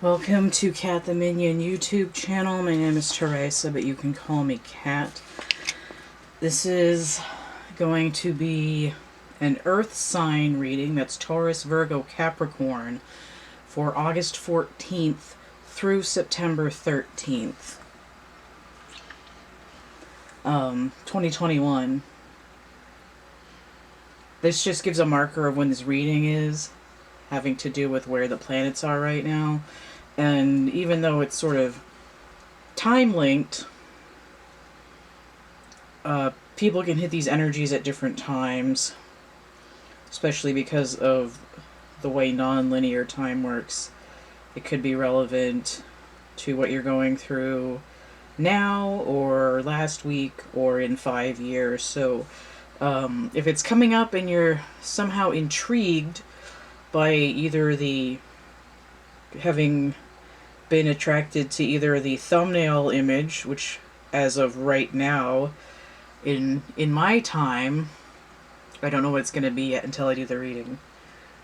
Welcome to CATtheMinion YouTube channel. My name is Teresa, but you can call me Cat. This is going to be an Earth sign reading. That's Taurus, Virgo, Capricorn for August 14th through September 13th, 2021. This just gives a marker of when this reading is, having to do with where the planets are right now. And even though it's sort of time-linked, people can hit these energies at different times, especially because of the way non-linear time works. It could be relevant to what you're going through now, or last week, or in 5 years. So if it's coming up and you're somehow intrigued by either the having been attracted to either the thumbnail image, which as of right now in my time, I don't know what it's going to be yet until I do the reading.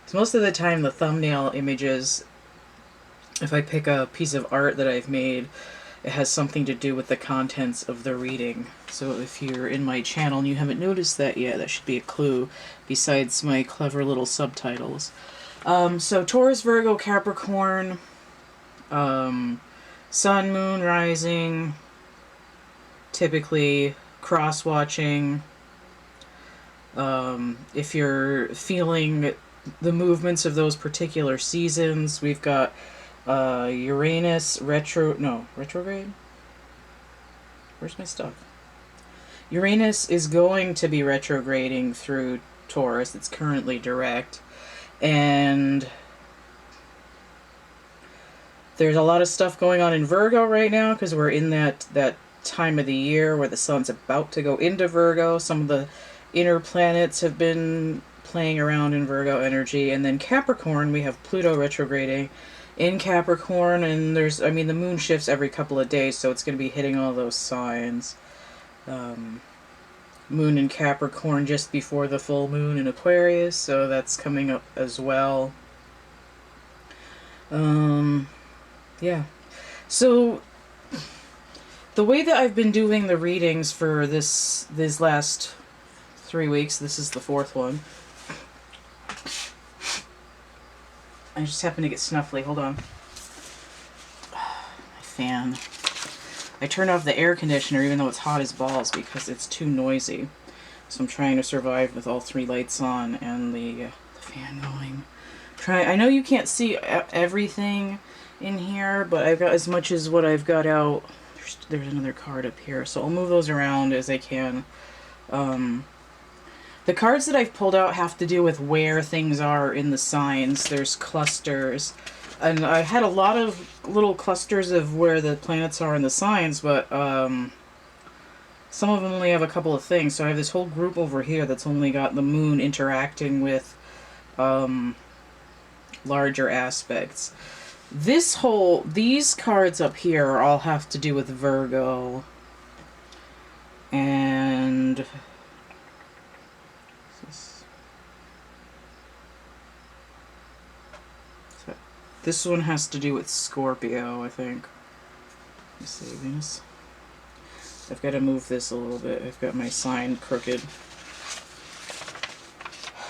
So most of the time the thumbnail images, if I pick a piece of art that I've made, it has something to do with the contents of the reading. So if you're in my channel and you haven't noticed that yet, that should be a clue besides my clever little subtitles. So Taurus, Virgo, Capricorn, Sun, Moon, Rising, typically cross-watching. If you're feeling the movements of those particular seasons, we've got Uranus, retrograde? Where's my stuff? Uranus is going to be retrograding through Taurus. It's currently direct. And there's a lot of stuff going on in Virgo right now because we're in that time of the year where the sun's about to go into Virgo. Some of the inner planets have been playing around in Virgo energy. And then Capricorn, we have Pluto retrograding in Capricorn, and the moon shifts every couple of days, so it's going to be hitting all those signs. Moon in Capricorn just before the full moon in Aquarius, so that's coming up as well. Yeah. So the way that I've been doing the readings for these last 3 weeks, this is the fourth one. I just happen to get snuffly. Hold on. My fan. I turned off the air conditioner even though it's hot as balls because it's too noisy. So I'm trying to survive with all 3 lights on and the fan going. I know you can't see everything in here, but I've got as much as what I've got out. There's another card up here, so I'll move those around as I can. The cards that I've pulled out have to do with where things are in the signs. There's clusters. And I had a lot of little clusters of where the planets are in the signs, but some of them only have a couple of things. So I have this whole group over here that's only got the moon interacting with larger aspects. These cards up here all have to do with Virgo. And this one has to do with Scorpio, I think. Let me see, Venus. I've got to move this a little bit. I've got my sign crooked.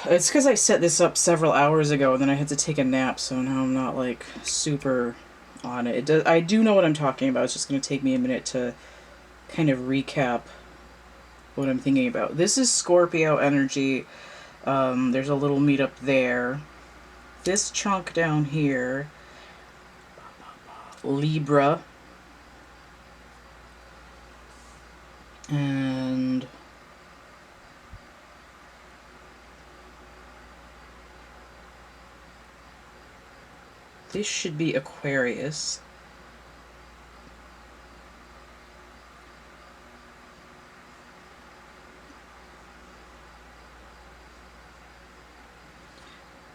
It's because I set this up several hours ago and then I had to take a nap, so now I'm not like super on it. I do know what I'm talking about. It's just going to take me a minute to kind of recap what I'm thinking about. This is Scorpio energy. There's a little meetup there. This chunk down here, Libra, and this should be Aquarius.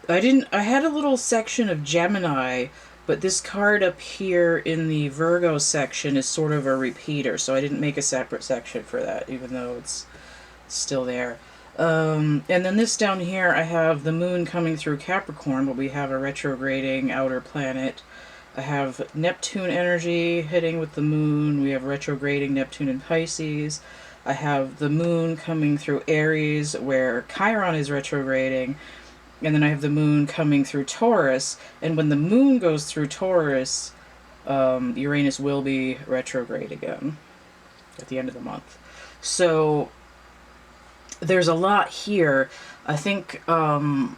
I had a little section of Gemini, but this card up here in the Virgo section is sort of a repeater, so I didn't make a separate section for that, even though it's still there. And then this down here, I have the moon coming through Capricorn, but we have a retrograding outer planet I have Neptune energy hitting with the moon. We have retrograding Neptune in Pisces. I have the moon coming through Aries where Chiron is retrograding. And then I have the moon coming through Taurus. And when the moon goes through Taurus, Uranus will be retrograde again at the end of the month. So there's a lot here. I think, I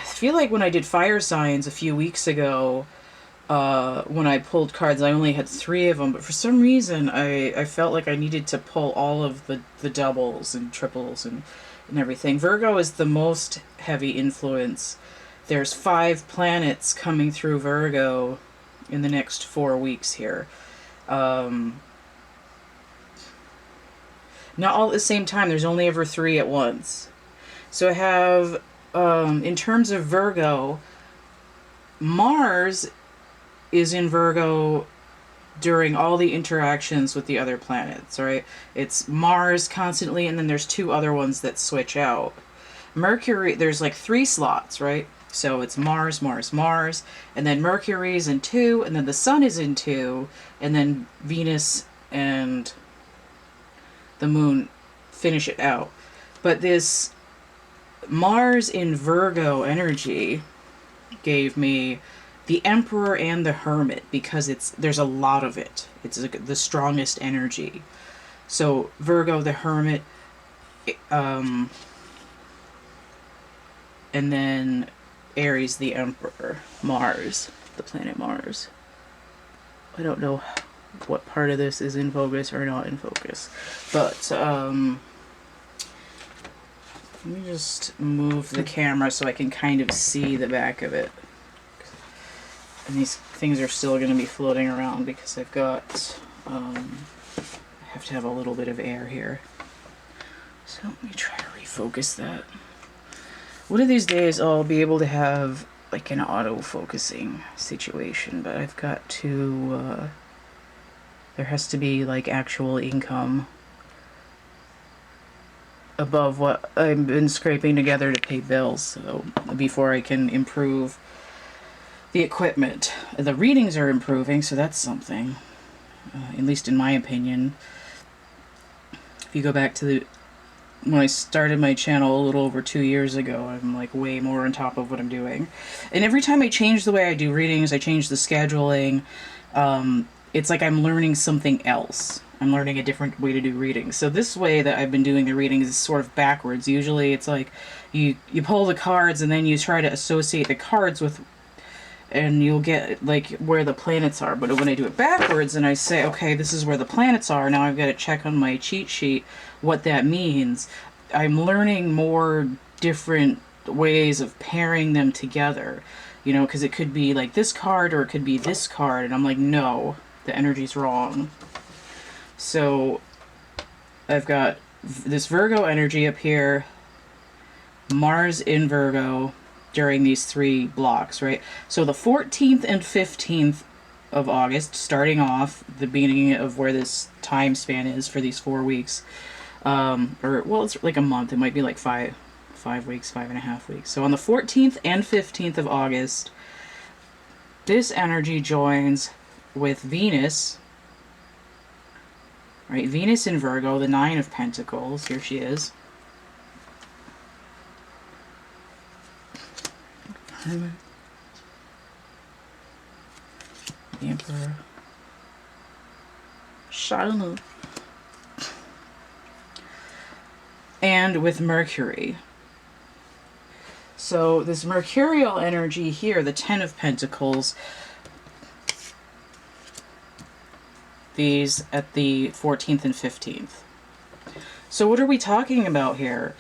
feel like when I did fire signs a few weeks ago, when I pulled cards, I only had 3 of them, but for some reason I felt like I needed to pull all of the doubles and triples and everything. Virgo is the most heavy influence. There's 5 planets coming through Virgo in the next 4 weeks here. Not all at the same time. There's only ever 3 at once. So I have, in terms of Virgo, Mars is in Virgo during all the interactions with the other planets, right? It's Mars constantly, and then there's 2 other ones that switch out. Mercury, there's like 3 slots, right? So it's Mars, Mars, Mars, and then Mercury's in 2, and then the Sun is in 2, and then Venus and the Moon finish it out. But this Mars in Virgo energy gave me the Emperor and the Hermit because there's a lot of it. It's the strongest energy. So Virgo, the Hermit, and then Aries, the Emperor, Mars, the planet Mars. I don't know what part of this is in focus or not in focus, but let me just move the camera so I can kind of see the back of it. And these things are still going to be floating around because I've got, I have to have a little bit of air here. So let me try to refocus that. One of these days I'll be able to have like an auto-focusing situation, but I've got to, there has to be like actual income above what I've been scraping together to pay bills, so before I can improve the equipment. The readings are improving, so that's something, at least in my opinion. If you go back to when I started my channel a little over 2 years ago, I'm like way more on top of what I'm doing. And every time I change the way I do readings, I change the scheduling, it's like I'm learning something else. I'm learning a different way to do readings. So this way that I've been doing the readings is sort of backwards. Usually it's like you pull the cards and then you try to associate the cards with, and you'll get like where the planets are. But when I do it backwards and I say, okay, this is where the planets are, now I've got to check on my cheat sheet what that means. I'm learning more different ways of pairing them together, you know, because it could be like this card or it could be this card, and I'm like, no, the energy's wrong. So I've got this Virgo energy up here, Mars in Virgo during these 3 blocks, right? So the 14th and 15th of August, starting off the beginning of where this time span is for these 4 weeks, or well, it's like a month. It might be like 5 weeks, 5.5 weeks. So on the 14th and 15th of August, this energy joins with Venus, right? Venus in Virgo, the 9 of Pentacles. Here she is. The Emperor. Shalom. And with Mercury. So this mercurial energy here, the 10 of Pentacles, these at the 14th and 15th. So what are we talking about here?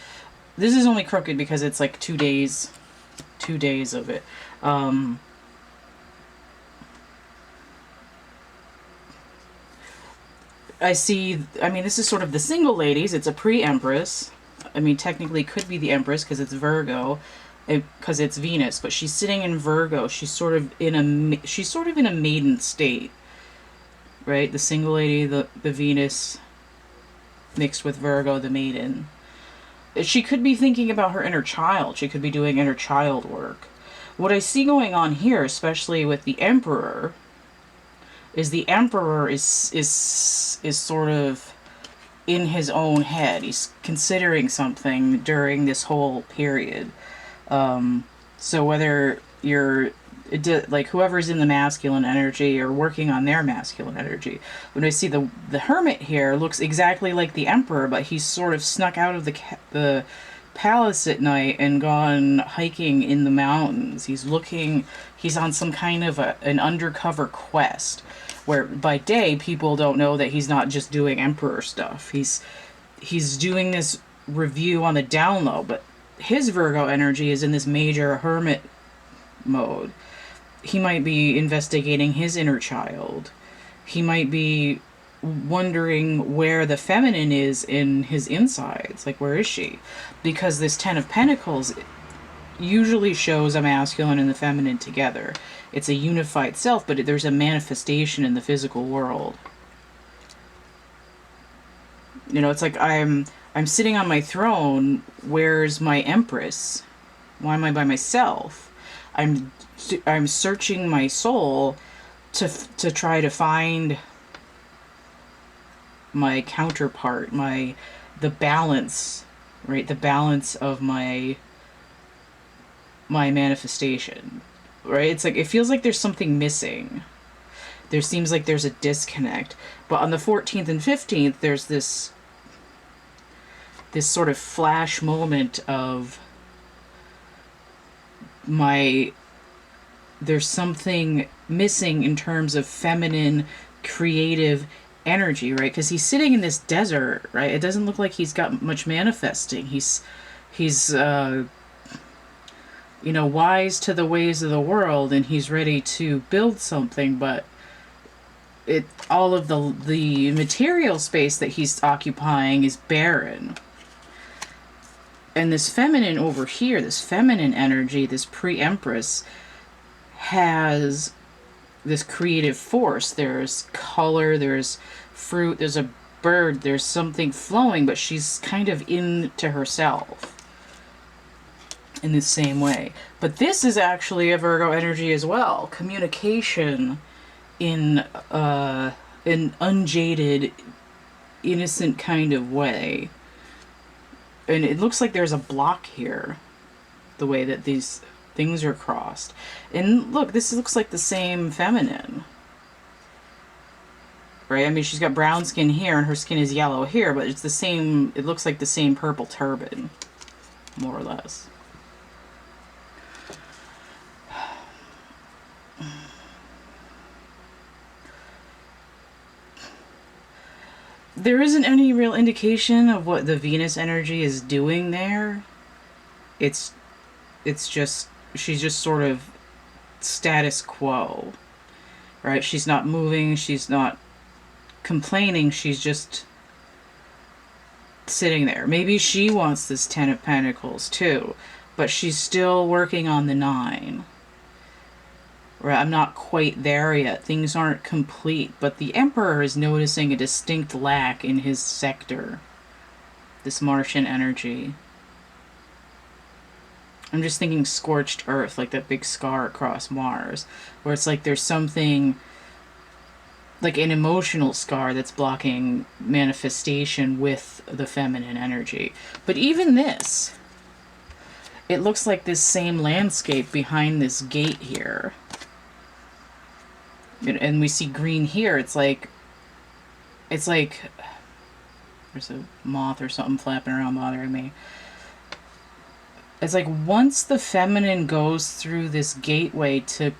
This is only crooked because it's like 2 days of it. I see, I mean, this is sort of the single ladies. It's a pre-Empress. I mean, technically it could be the Empress because it's Virgo, because it's Venus, but she's sitting in Virgo. She's sort of in a maiden state, right? The single lady, the Venus mixed with Virgo, the maiden. She could be thinking about her inner child. She could be doing inner child work. What I see going on here, especially with the Emperor, is the Emperor is sort of in his own head. He's considering something during this whole period. So whether you're like whoever's in the masculine energy or working on their masculine energy, when I see the Hermit here, looks exactly like the Emperor, but he's sort of snuck out of the palace at night and gone hiking in the mountains. He's on some kind of an undercover quest, where by day people don't know that he's not just doing Emperor stuff. He's doing this review on the down low, but his Virgo energy is in this major Hermit mode. He might be investigating his inner child. He might be wondering where the feminine is in his insides. Like, where is she? Because this Ten of Pentacles usually shows a masculine and the feminine together. It's a unified self, but there's a manifestation in the physical world. You know, it's like I'm sitting on my throne. Where's my Empress? Why am I by myself? I'm searching my soul to try to find my counterpart, the balance, right? The balance of my manifestation, right? It's like, it feels like there's something missing. There seems like there's a disconnect. But on the 14th and 15th, there's this sort of flash moment of there's something missing in terms of feminine, creative energy, right? Because he's sitting in this desert, right? It doesn't look like he's got much manifesting. He's you know, wise to the ways of the world, and he's ready to build something, but all of the material space that he's occupying is barren. And this feminine over here, this feminine energy, this pre-Empress, has this creative force. There's color, there's fruit, there's a bird, there's something flowing, but she's kind of into herself in the same way. But this is actually a Virgo energy as well. Communication in an unjaded, innocent kind of way. And it looks like there's a block here, the way that these things are crossed. And look, this looks like the same feminine, right? I mean, she's got brown skin here and her skin is yellow here, but it's the same, it looks like the same purple turban, more or less. There isn't any real indication of what the Venus energy is doing there. It's just, she's just sort of status quo, right? She's not moving, she's not complaining, she's just sitting there. Maybe she wants this Ten of Pentacles too, but she's still working on the 9. Right, I'm not quite there yet. Things aren't complete, but the Emperor is noticing a distinct lack in his sector, this Martian energy. I'm just thinking scorched earth, like that big scar across Mars, where it's like there's something, like an emotional scar that's blocking manifestation with the feminine energy. But even this, it looks like this same landscape behind this gate here. And we see green here. It's like there's a moth or something flapping around bothering me. It's like once the feminine goes through this gateway to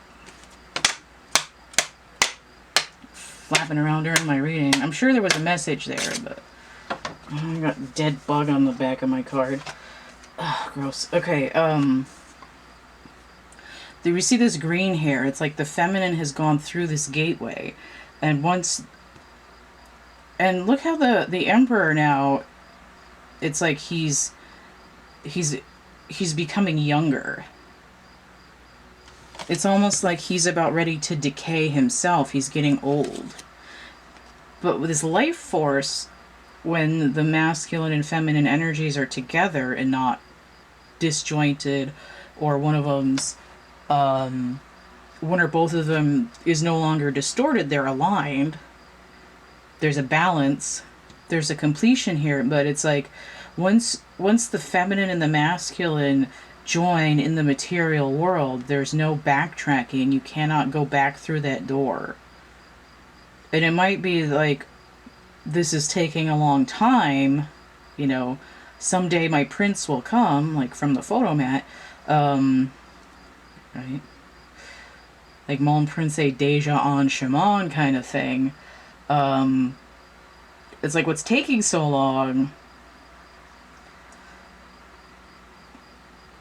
flapping around during my reading. I'm sure there was a message there, but I got a dead bug on the back of my card. Ugh, gross. Okay, do we see this green here? It's like the feminine has gone through this gateway. And look how the Emperor now, it's like he's becoming younger. It's almost like he's about ready to decay himself. He's getting old. But with his life force, when the masculine and feminine energies are together and not disjointed, or one of them's One or both of them is no longer distorted, they're aligned. There's a balance, there's a completion here, but it's like once the feminine and the masculine join in the material world, there's no backtracking. You cannot go back through that door. And it might be like, this is taking a long time, you know, someday my prince will come, like from the photo mat, right? Like Mon Prince Deja en Chemin kind of thing. It's like, what's taking so long?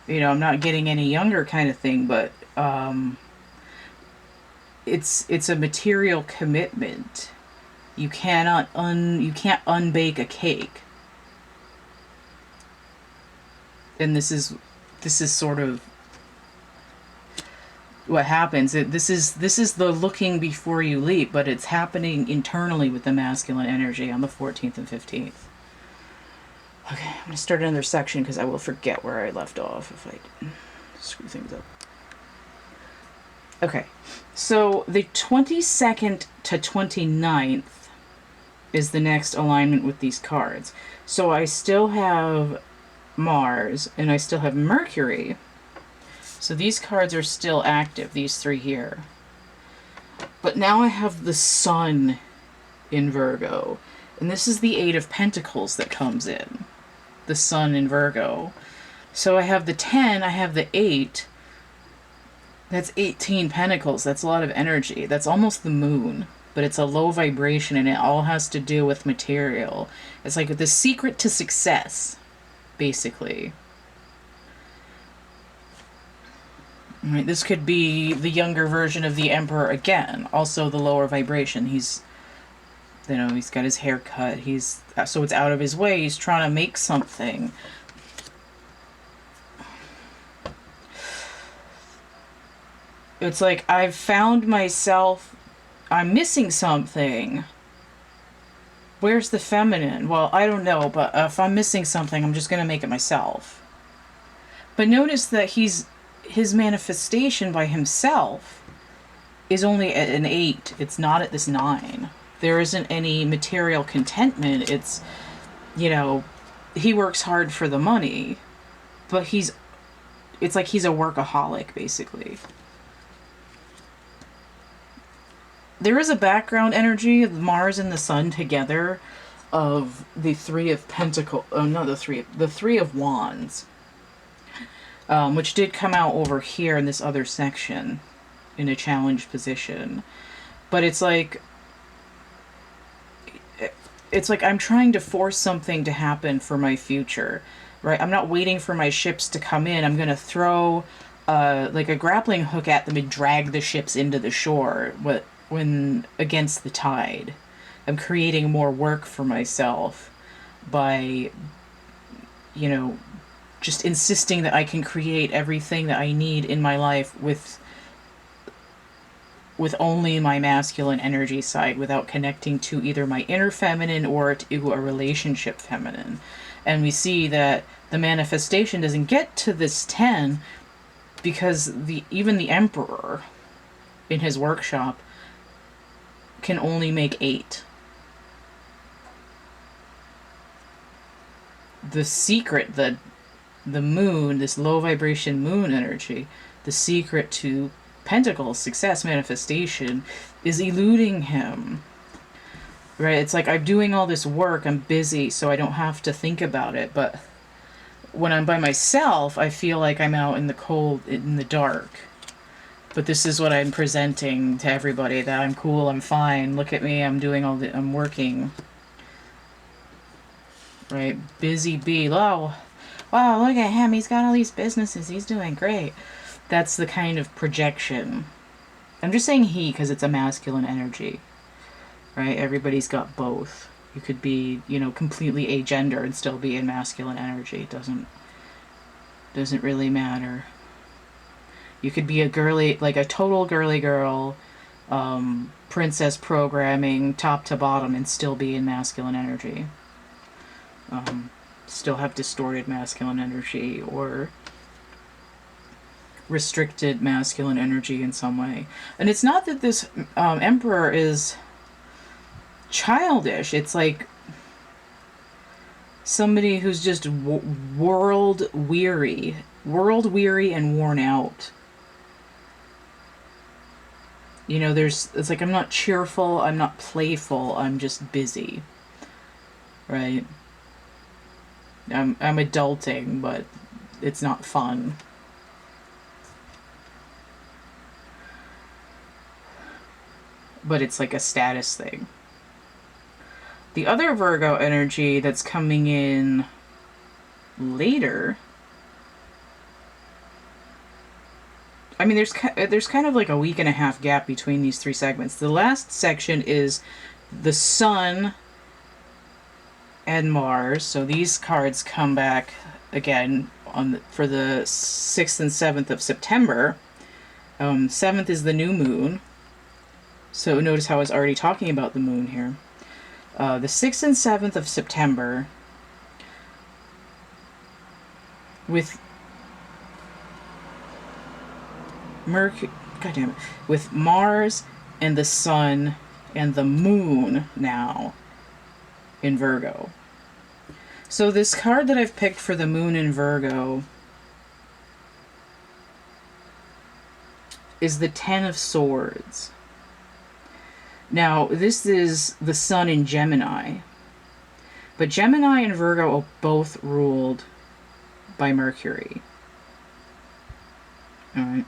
You know, I'm not getting any younger kind of thing, but it's a material commitment. You can't unbake a cake. And this is sort of what happens. This is the looking before you leap, but it's happening internally with the masculine energy on the 14th and 15th. Okay, I'm going to start another section because I will forget where I left off if I screw things up. Okay, so the 22nd to 29th is the next alignment with these cards. So I still have Mars and I still have Mercury. So these cards are still active, these three here. But now I have the Sun in Virgo. And this is the Eight of Pentacles that comes in. The Sun in Virgo. So I have the 10, I have the 8. That's 18 Pentacles. That's a lot of energy. That's almost the moon. But it's a low vibration and it all has to do with material. It's like the secret to success, basically. Right, this could be the younger version of the Emperor again. Also the lower vibration. He's, you know, he's got his hair cut. So it's out of his way. He's trying to make something. It's like, I've found myself, I'm missing something. Where's the feminine? Well, I don't know, but if I'm missing something, I'm just going to make it myself. But notice that his manifestation by himself is only at an 8. It's not at this 9. There isn't any material contentment. It's, you know, he works hard for the money, but it's like he's a workaholic, basically. There is a background energy of Mars and the Sun together of the Three of Pentacles. Oh, no, the Three of Wands. Which did come out over here in this other section in a challenge position. But it's like I'm trying to force something to happen for my future, right? I'm not waiting for my ships to come in. I'm going to throw like a grappling hook at them and drag the ships into the shore when against the tide. I'm creating more work for myself by, you know, just insisting that I can create everything that I need in my life with only my masculine energy side, without connecting to either my inner feminine or to a relationship feminine. And we see that the manifestation doesn't get to this 10 because even the Emperor in his workshop can only make 8. The secret, the moon, this low vibration moon energy, the secret to Pentacles, success, manifestation, is eluding him. Right? It's like, I'm doing all this work, I'm busy, so I don't have to think about it. But when I'm by myself, I feel like I'm out in the cold, in the dark. But this is what I'm presenting to everybody, that I'm cool, I'm fine, look at me, I'm working. Right? Busy bee. Oh, wow, look at him, he's got all these businesses, he's doing great. That's the kind of projection. I'm just saying he because it's a masculine energy. Right? Everybody's got both. You could be, you know, completely agender and still be in masculine energy. It doesn't really matter. You could be a girly, like a total girly girl, princess programming, top to bottom, and still be in masculine energy. Still have distorted masculine energy, or restricted masculine energy in some way. And it's not that this emperor is childish. It's like somebody who's just world weary and worn out. You know, it's like, I'm not cheerful, I'm not playful, I'm just busy. Right? I'm adulting, but it's not fun. But it's like a status thing. The other Virgo energy that's coming in later, I mean, there's kind of like a week and a half gap between these three segments. The last section is the Sun and Mars. So these cards come back again for the 6th and 7th of September. 7th is the new moon. So notice how I was already talking about the moon here. The 6th and 7th of September with with Mars and the Sun and the Moon now in Virgo. So this card that I've picked for the Moon in Virgo is the Ten of Swords. Now, this is the Sun in Gemini. But Gemini and Virgo are both ruled by Mercury. Alright.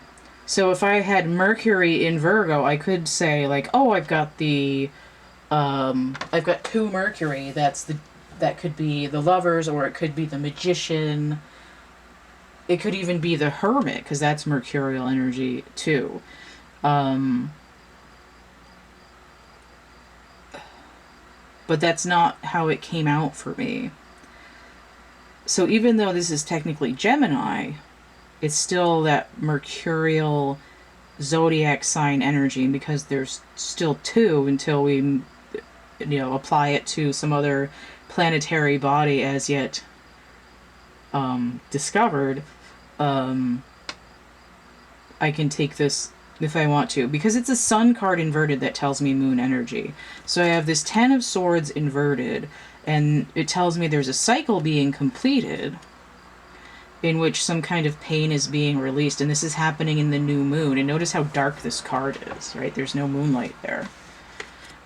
So if I had Mercury in Virgo, I could say, like, oh, I've got I've got 2 Mercury. That could be the Lovers, or it could be the Magician. It could even be the Hermit, because that's mercurial energy too. But that's not how it came out for me. So even though this is technically Gemini, it's still that mercurial zodiac sign energy, because there's still 2 until we, apply it to some other planetary body as yet discovered. I can take this if I want to, because it's a Sun card inverted that tells me moon energy. So I have this 10 of Swords inverted, and it tells me there's a cycle being completed in which some kind of pain is being released, and this is happening in the new moon. And notice how dark this card is, right? There's no moonlight there.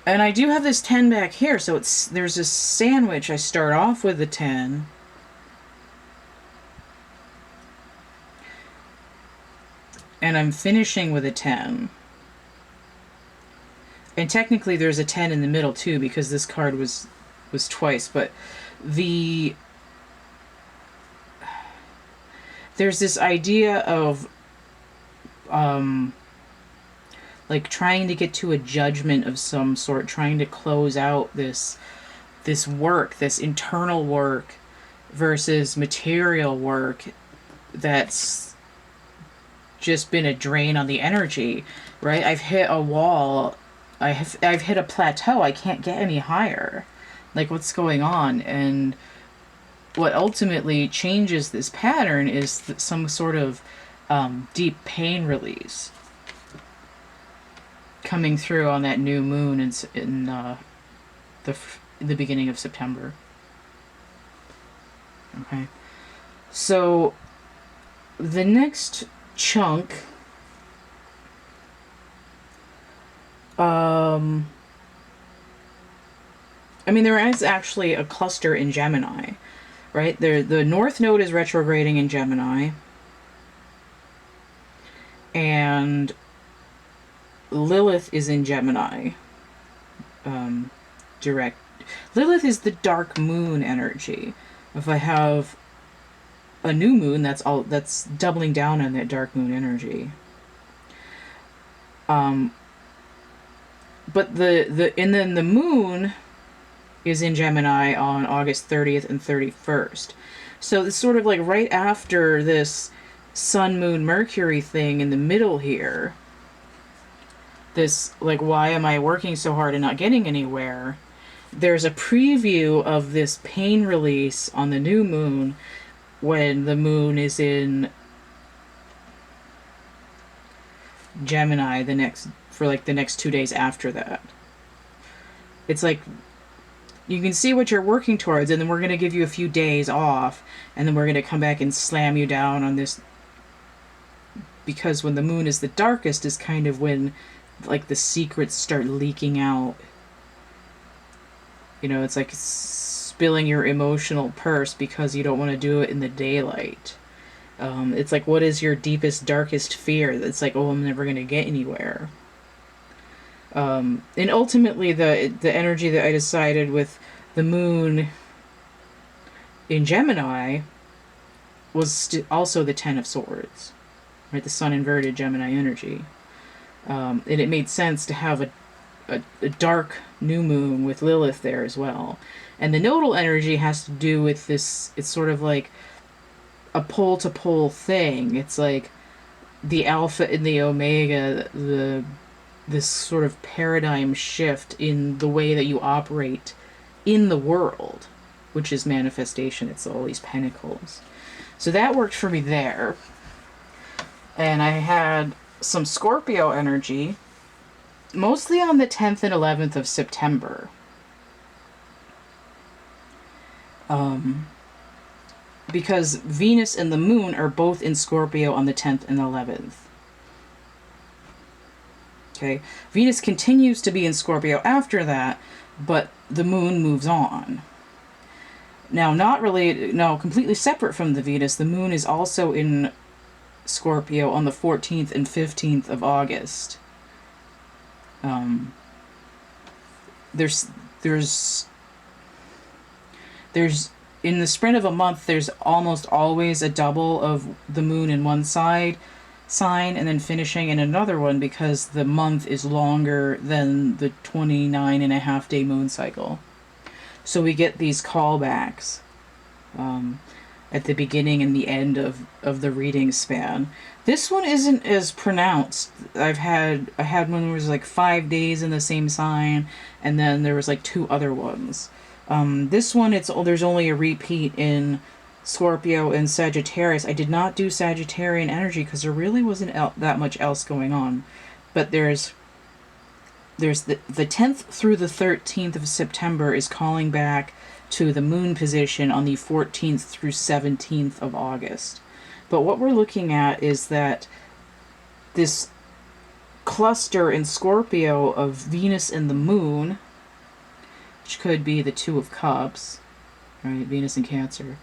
And I do have this 10 back here, so there's a sandwich. I start off with the 10. And I'm finishing with a 10. And technically there's a 10 in the middle too, because this card was twice, but there's this idea of like trying to get to a judgment of some sort, trying to close out this work, this internal work versus material work that's just been a drain on the energy, right? I've hit a wall. I've hit a plateau. I can't get any higher. Like, what's going on? And what ultimately changes this pattern is some sort of deep pain release coming through on that new moon in the beginning of September. Okay, so the next chunk, I mean, there is actually a cluster in Gemini, right? The North Node is retrograding in Gemini, and Lilith is in Gemini. Direct. Lilith is the dark moon energy. If I have a new moon, that's doubling down on that dark moon energy. But then the moon is in Gemini on August 30th and 31st. So it's sort of like right after this Sun, Moon, Mercury thing in the middle here. This, like, why am I working so hard and not getting anywhere? There's a preview of this pain release on the new moon when the moon is in Gemini for like the next 2 days after that. It's like you can see what you're working towards, and then we're going to give you a few days off, and then we're going to come back and slam you down on this, because when the moon is the darkest is kind of when like the secrets start leaking out. You know, it's like spilling your emotional purse because you don't want to do it in the daylight. It's like, what is your deepest, darkest fear? It's like, oh, I'm never going to get anywhere. And ultimately, the energy that I decided with the moon in Gemini was also the Ten of Swords, right? The Sun inverted Gemini energy. And it made sense to have a dark new moon with Lilith there as well. And the nodal energy has to do with this, it's sort of like a pole-to-pole thing. It's like the alpha and the omega, this sort of paradigm shift in the way that you operate in the world, which is manifestation. It's all these pentacles. So that worked for me there. And I had some Scorpio energy, mostly on the 10th and 11th of September. Because Venus and the moon are both in Scorpio on the 10th and 11th. Okay, Venus continues to be in Scorpio after that, but the moon moves on. Now, completely separate from the Venus, the moon is also in Scorpio on the 14th and 15th of August. There's in the sprint of a month, there's almost always a double of the moon in one sign and then finishing in another one, because the month is longer than the 29.5-day moon cycle. So we get these callbacks at the beginning and the end of the reading span. This one isn't as pronounced. I had one where it was like 5 days in the same sign, and then there was like 2 other ones. This one, there's only a repeat in Scorpio and Sagittarius. I did not do Sagittarian energy because there really wasn't that much else going on. But there's the 10th through the 13th of September is calling back to the moon position on the 14th through 17th of August. But what we're looking at is that this cluster in Scorpio of Venus and the moon, which could be the Two of Cups, right? Venus and Cancer,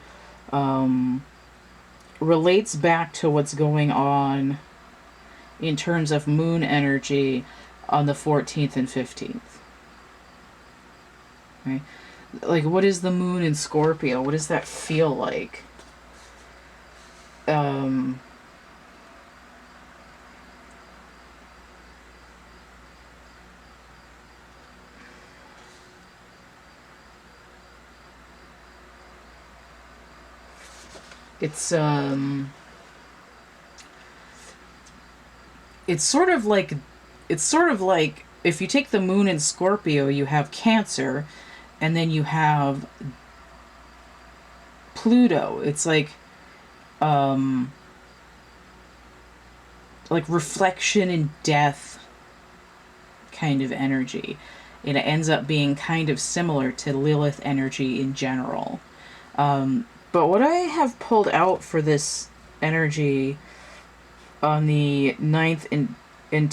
relates back to what's going on in terms of moon energy on the 14th and 15th. Right? Like, what is the moon in Scorpio? What does that feel like? It's sort of like if you take the moon in Scorpio, you have Cancer, and then you have Pluto. It's like reflection and death kind of energy. And it ends up being kind of similar to Lilith energy in general. But what I have pulled out for this energy on the 9th and on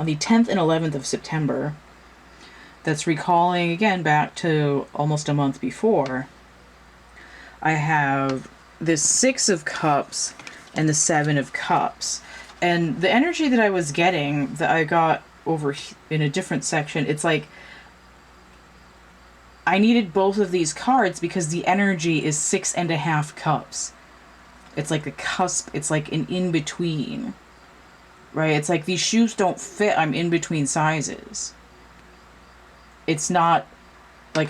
the 10th and 11th of September, that's recalling again back to almost a month before, I have this 6 of Cups and the 7 of Cups. And the energy that I was getting, that I got over in a different section, it's like I needed both of these cards because the energy is 6.5 cups. It's like a cusp. It's like an in-between. Right? It's like these shoes don't fit. I'm in between sizes. It's not a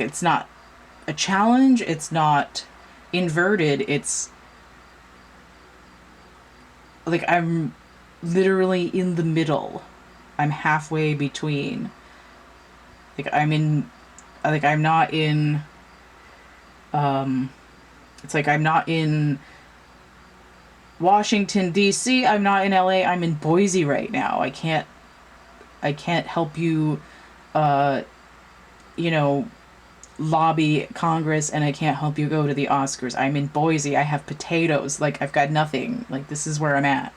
challenge. It's not inverted. It's like I'm literally in the middle. I'm halfway between. I'm not in, it's like I'm not in Washington D.C. I'm not in LA. I'm in Boise right now. I can't help you, you know, lobby Congress, and I can't help you go to the Oscars. I'm in Boise. I have potatoes. Like, I've got nothing. Like, this is where I'm at.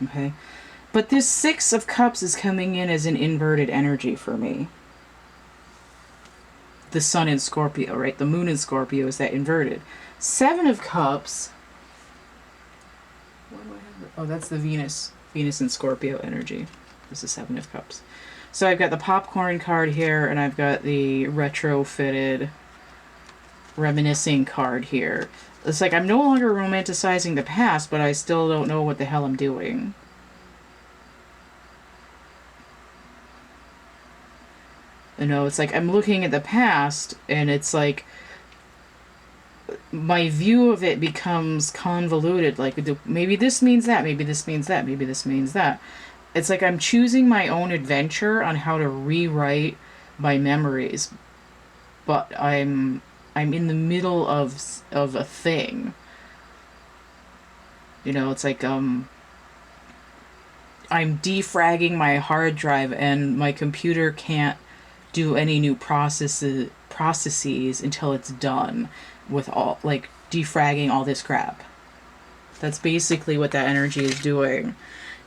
Okay. But this Six of Cups is coming in as an inverted energy for me. The Sun in Scorpio, right? The Moon in Scorpio is that inverted. Seven of Cups. What do I have? Oh, that's the Venus. Venus in Scorpio energy. This is Seven of Cups. So I've got the popcorn card here, and I've got the retrofitted reminiscing card here. It's like I'm no longer romanticizing the past, but I still don't know what the hell I'm doing. You know, it's like I'm looking at the past, and it's like my view of it becomes convoluted. Like, maybe this means that, maybe this means that, maybe this means that. It's like I'm choosing my own adventure on how to rewrite my memories, but I'm in the middle of a thing. You know, it's like I'm defragging my hard drive, and my computer can't do any new processes until it's done with all, like, defragging all this crap. That's basically what that energy is doing.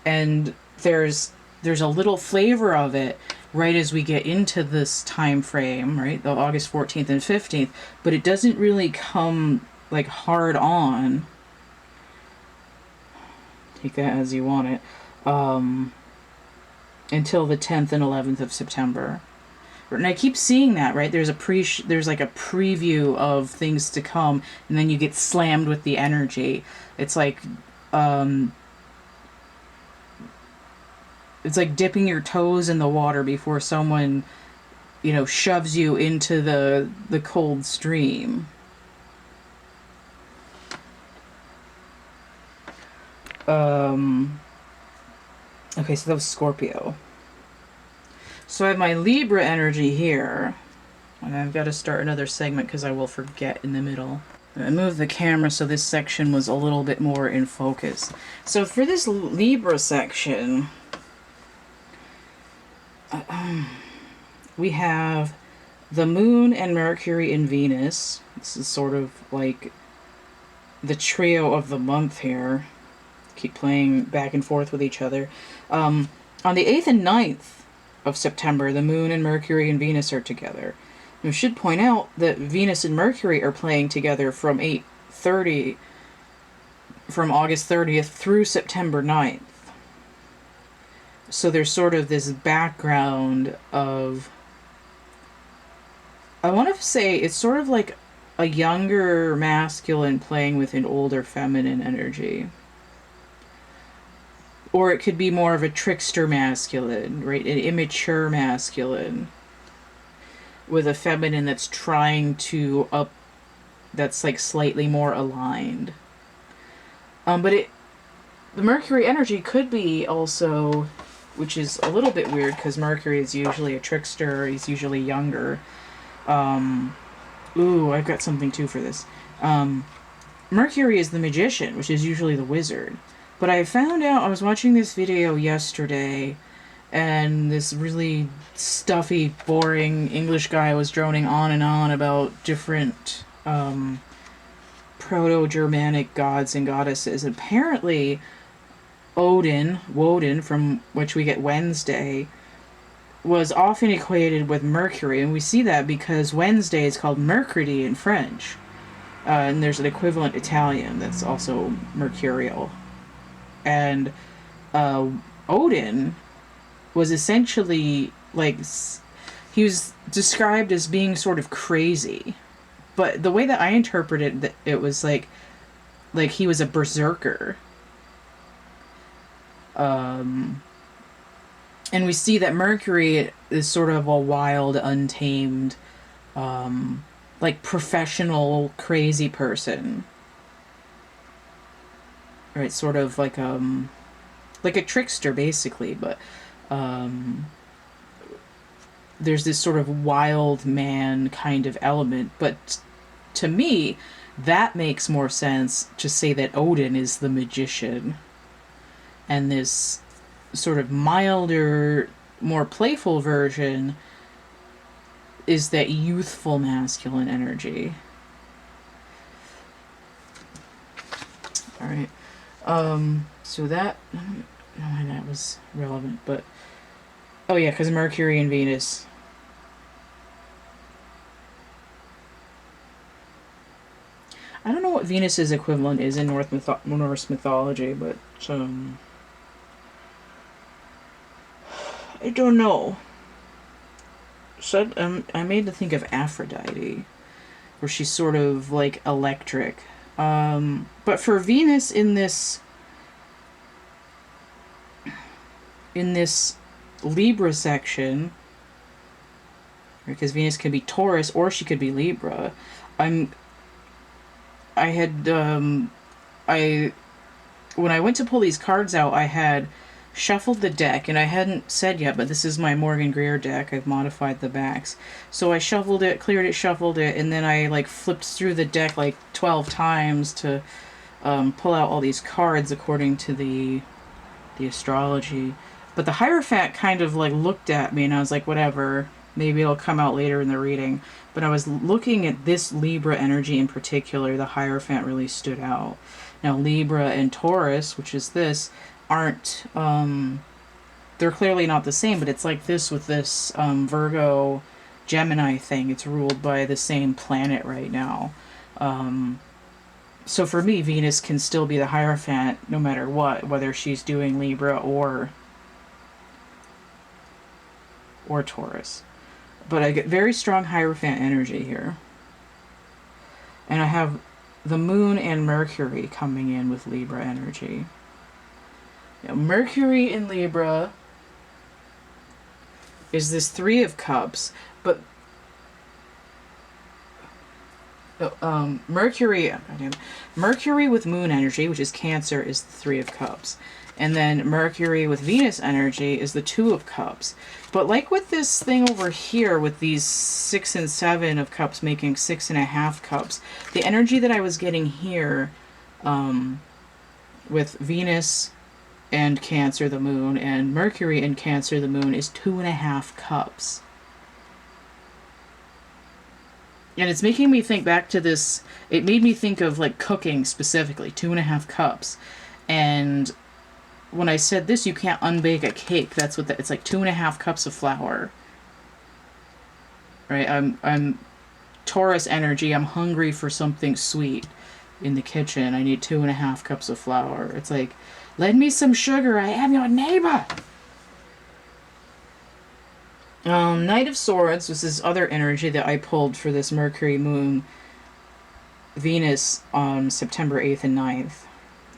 And there's a little flavor of it right as we get into this time frame, right? The August 14th and 15th, but it doesn't really come like hard on. Take that as you want it. Until the 10th and 11th of September. And I keep seeing that, right? There's like a preview of things to come, and then you get slammed with the energy. It's like dipping your toes in the water before someone, you know, shoves you into the cold stream. Okay, so that was Scorpio. So I have my Libra energy here, and I've got to start another segment because I will forget in the middle. I moved the camera so this section was a little bit more in focus. So for this Libra section, we have the Moon and Mercury and Venus. This is sort of like the trio of the month here. Keep playing back and forth with each other. On the 8th and 9th of September, the Moon and Mercury and Venus are together. We should point out that Venus and Mercury are playing together from August 30th through September 9th. So there's sort of this background of, I want to say it's sort of like a younger masculine playing with an older feminine energy. Or it could be more of a trickster masculine, right? An immature masculine with a feminine that's trying to that's like slightly more aligned. But the Mercury energy could be also, which is a little bit weird because Mercury is usually a trickster. He's usually younger. Ooh, I've got something too for this. Mercury is the magician, which is usually the wizard. But I found out, I was watching this video yesterday, and this really stuffy, boring English guy was droning on and on about different proto-Germanic gods and goddesses. And apparently, Woden, from which we get Wednesday, was often equated with Mercury. And we see that because Wednesday is called Mercredi in French. And there's an equivalent Italian that's also mercurial. And Odin was essentially, like, he was described as being sort of crazy. But the way that I interpreted it was like he was a berserker. And we see that Mercury is sort of a wild, untamed, like, professional crazy person. Right, sort of like a trickster, basically, but there's this sort of wild man kind of element. But to me, that makes more sense to say that Odin is the magician. And this sort of milder, more playful version is that youthful masculine energy. Alright. So that... I don't know why that was relevant, but... Oh yeah, because Mercury and Venus. I don't know what Venus's equivalent is in Norse mythology, but... I don't know. So I made to think of Aphrodite, where she's sort of like electric. But for Venus in this Libra section, because Venus can be Taurus or she could be Libra, when I went to pull these cards out, I had shuffled the deck, and I hadn't said yet, but this is my Morgan Greer deck. I've modified the backs. So I shuffled it, cleared it, shuffled it, and then I like flipped through the deck like 12 times to pull out all these cards according to the astrology. But the Hierophant kind of like looked at me, and I was like, whatever, maybe it'll come out later in the reading. But I was looking at this Libra energy in particular. The Hierophant really stood out. Now Libra and Taurus, which is this, aren't they're clearly not the same, but it's like this with this Virgo Gemini thing. It's ruled by the same planet right now. So for me, Venus can still be the Hierophant no matter what, whether she's doing Libra or Taurus. But I get very strong Hierophant energy here. And I have the Moon and Mercury coming in with Libra energy. Mercury in Libra is this Three of Cups, but Mercury with Moon energy, which is Cancer, is the Three of Cups. And then Mercury with Venus energy is the Two of Cups. But like with this thing over here, with these 6 and 7 of Cups making 6.5 cups, the energy that I was getting here with Venus and Cancer, the Moon, and Mercury and Cancer, the Moon, is 2.5 cups. And it's making me think back to this. It made me think of like cooking specifically, 2.5 cups. And when I said this, you can't unbake a cake. That's what it's like, 2.5 cups of flour. Right? I'm Taurus energy. I'm hungry for something sweet in the kitchen. I need 2.5 cups of flour. It's like, lend me some sugar. I am your neighbor. Knight of Swords was this other energy that I pulled for this Mercury, Moon, Venus on September 8th and 9th.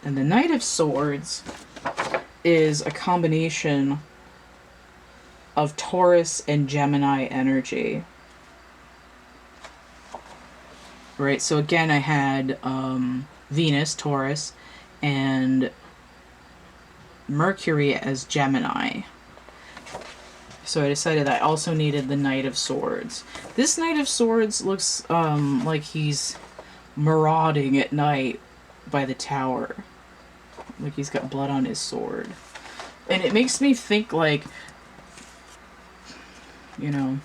And the Knight of Swords is a combination of Taurus and Gemini energy. Right, so again I had Venus, Taurus, and Mercury as Gemini. So I decided I also needed the Knight of Swords. This Knight of Swords looks like he's marauding at night by the tower. Like he's got blood on his sword. And it makes me think like, you know,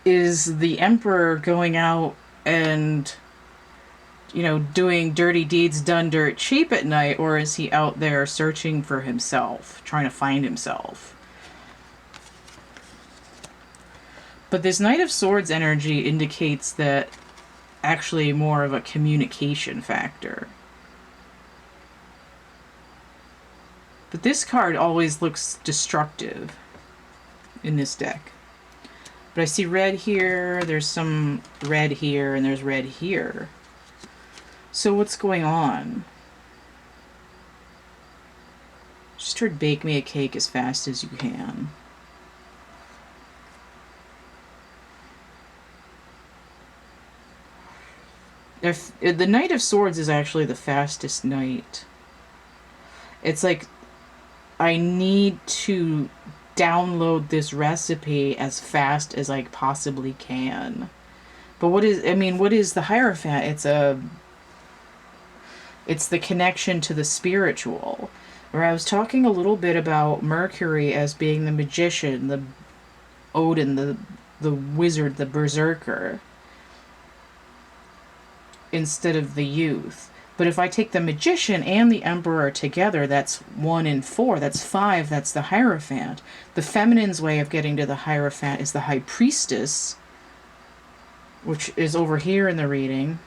is the Emperor going out and, you know, doing dirty deeds done dirt cheap at night, or is he out there searching for himself, trying to find himself? But this Knight of Swords energy indicates that actually more of a communication factor. But this card always looks destructive in this deck. But I see red here, there's some red here, and there's red here. So what's going on? Just heard bake me a cake as fast as you can. If the Knight of Swords is actually the fastest knight. It's like I need to download this recipe as fast as I possibly can. But what is, I mean, what is the Hierophant? It's the connection to the spiritual. Where I was talking a little bit about Mercury as being the magician, the Odin, the wizard, the berserker, instead of the youth. But if I take the magician and the emperor together, that's 1 and 4. That's 5. That's the Hierophant. The feminine's way of getting to the Hierophant is the High Priestess, which is over here in the reading.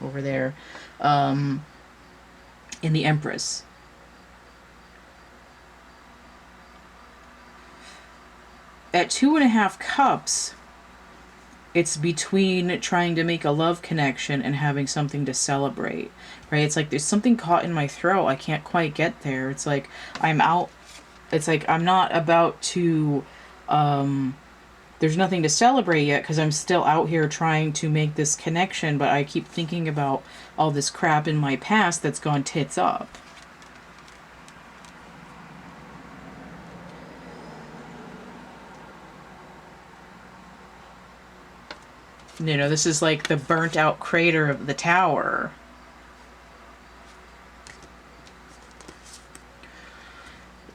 Over there. In the Empress. At 2.5 cups, it's between trying to make a love connection and having something to celebrate, right? It's like there's something caught in my throat. I can't quite get there. It's like I'm out. It's like I'm not about to, there's nothing to celebrate yet because I'm still out here trying to make this connection, but I keep thinking about all this crap in my past that's gone tits up. You know, this is like the burnt out crater of the tower.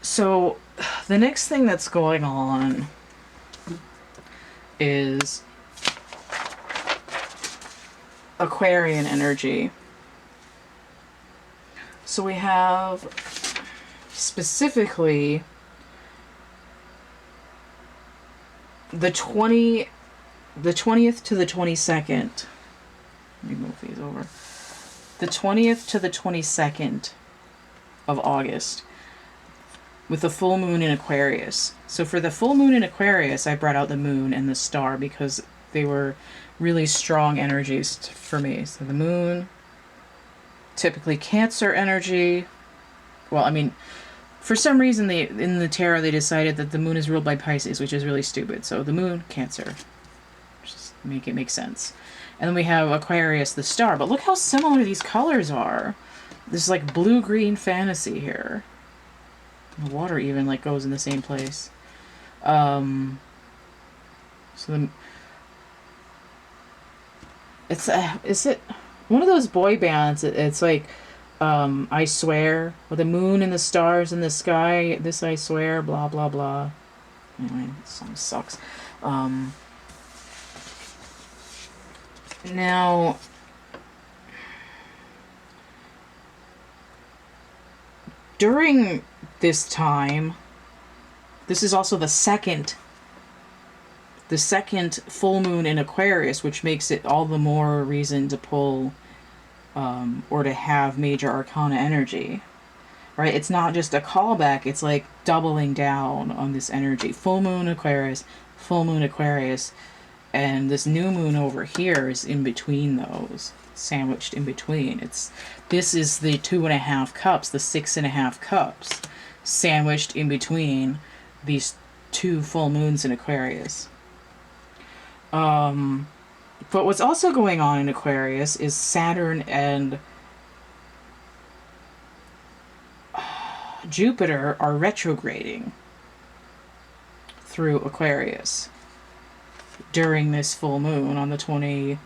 So the next thing that's going on is Aquarian energy. So we have specifically the 20th to the 22nd. Let me move these over. The 20th to the 22nd of August with the full moon in Aquarius. So for the full moon in Aquarius, I brought out the moon and the star because they were really strong energies for me. So the moon, typically Cancer energy. Well, I mean, for some reason in the tarot they decided that the moon is ruled by Pisces, which is really stupid. So the moon, Cancer. Just make it make sense. And then we have Aquarius, the star. But look how similar these colors are. This like blue-green fantasy here. The water even like goes in the same place. So is it one of those boy bands? It's like I Swear, with the moon and the stars in the sky. This I swear, blah blah blah. Anyway, this song sucks. Now, during this time, this is also the second full moon in Aquarius, which makes it all the more reason to pull or to have major arcana energy, right? It's not just a callback, it's like doubling down on this energy. Full moon Aquarius, and this new moon over here is in between those, sandwiched in between. This is the 2.5 cups, the 6.5 cups, sandwiched in between these two full moons in Aquarius. But what's also going on in Aquarius is Saturn and Jupiter are retrograding through Aquarius during this full moon on the 22nd.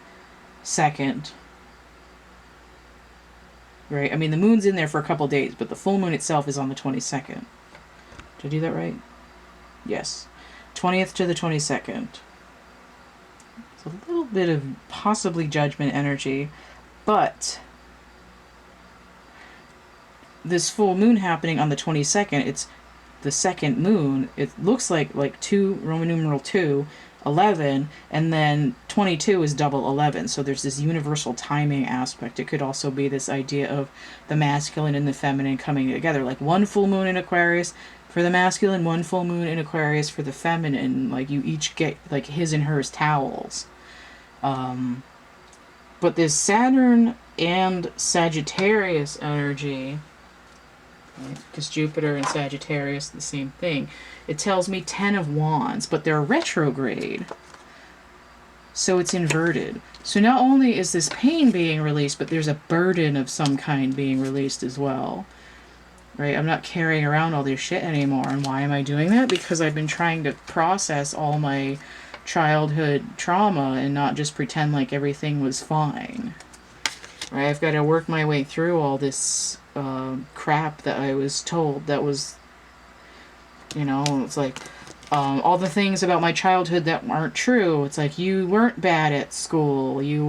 Right? I mean, the moon's in there for a couple days, but the full moon itself is on the 22nd. Did I do that right? Yes. 20th to the 22nd. It's a little bit of possibly judgment energy, but this full moon happening on the 22nd, it's the second moon. It looks like 2, Roman numeral 2, 11, and then 22 is double 11. So there's this universal timing aspect. It could also be this idea of the masculine and the feminine coming together, like one full moon in Aquarius for the masculine, one full moon in Aquarius for the feminine. Like you each get like his and hers towels. But this Saturn and Sagittarius energy, because Jupiter and Sagittarius are the same thing, it tells me 10 of Wands, but they're retrograde. So it's inverted. So not only is this pain being released, but there's a burden of some kind being released as well. Right? I'm not carrying around all this shit anymore. And why am I doing that? Because I've been trying to process all my childhood trauma and not just pretend like everything was fine. Right? I've got to work my way through all this crap that I was told that was, you know, it's like all the things about my childhood that aren't true. It's like, you weren't bad at school. You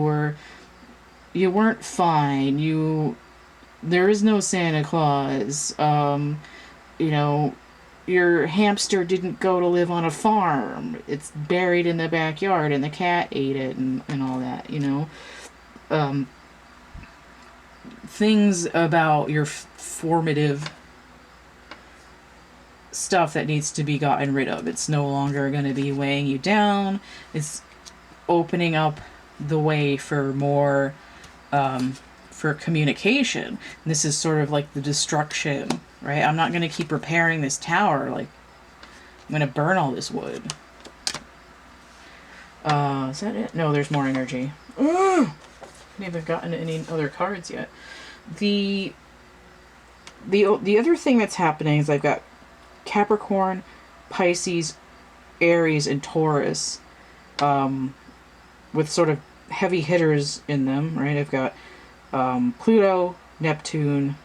weren't fine. There is no Santa Claus. You know, your hamster didn't go to live on a farm. It's buried in the backyard and the cat ate it and all that, you know. Things about your formative stuff that needs to be gotten rid of. It's no longer going to be weighing you down. It's opening up the way for more, for communication. And this is sort of like the destruction, right? I'm not going to keep repairing this tower. Like, I'm going to burn all this wood. Is that it? No, there's more energy. Ugh! I haven't gotten any other cards yet. The other thing that's happening is I've got Capricorn, Pisces, Aries, and Taurus, with sort of heavy hitters in them, right? I've got Pluto, Neptune,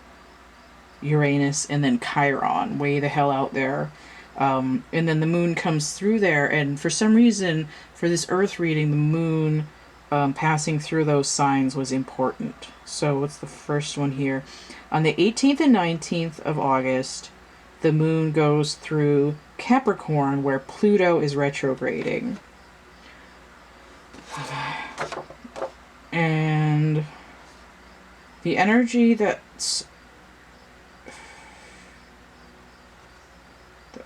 Uranus, and then Chiron, way the hell out there. And then the moon comes through there, and for some reason, for this Earth reading, the moon passing through those signs was important. So what's the first one here? On the 18th and 19th of August, the moon goes through Capricorn, where Pluto is retrograding. And the energy that's...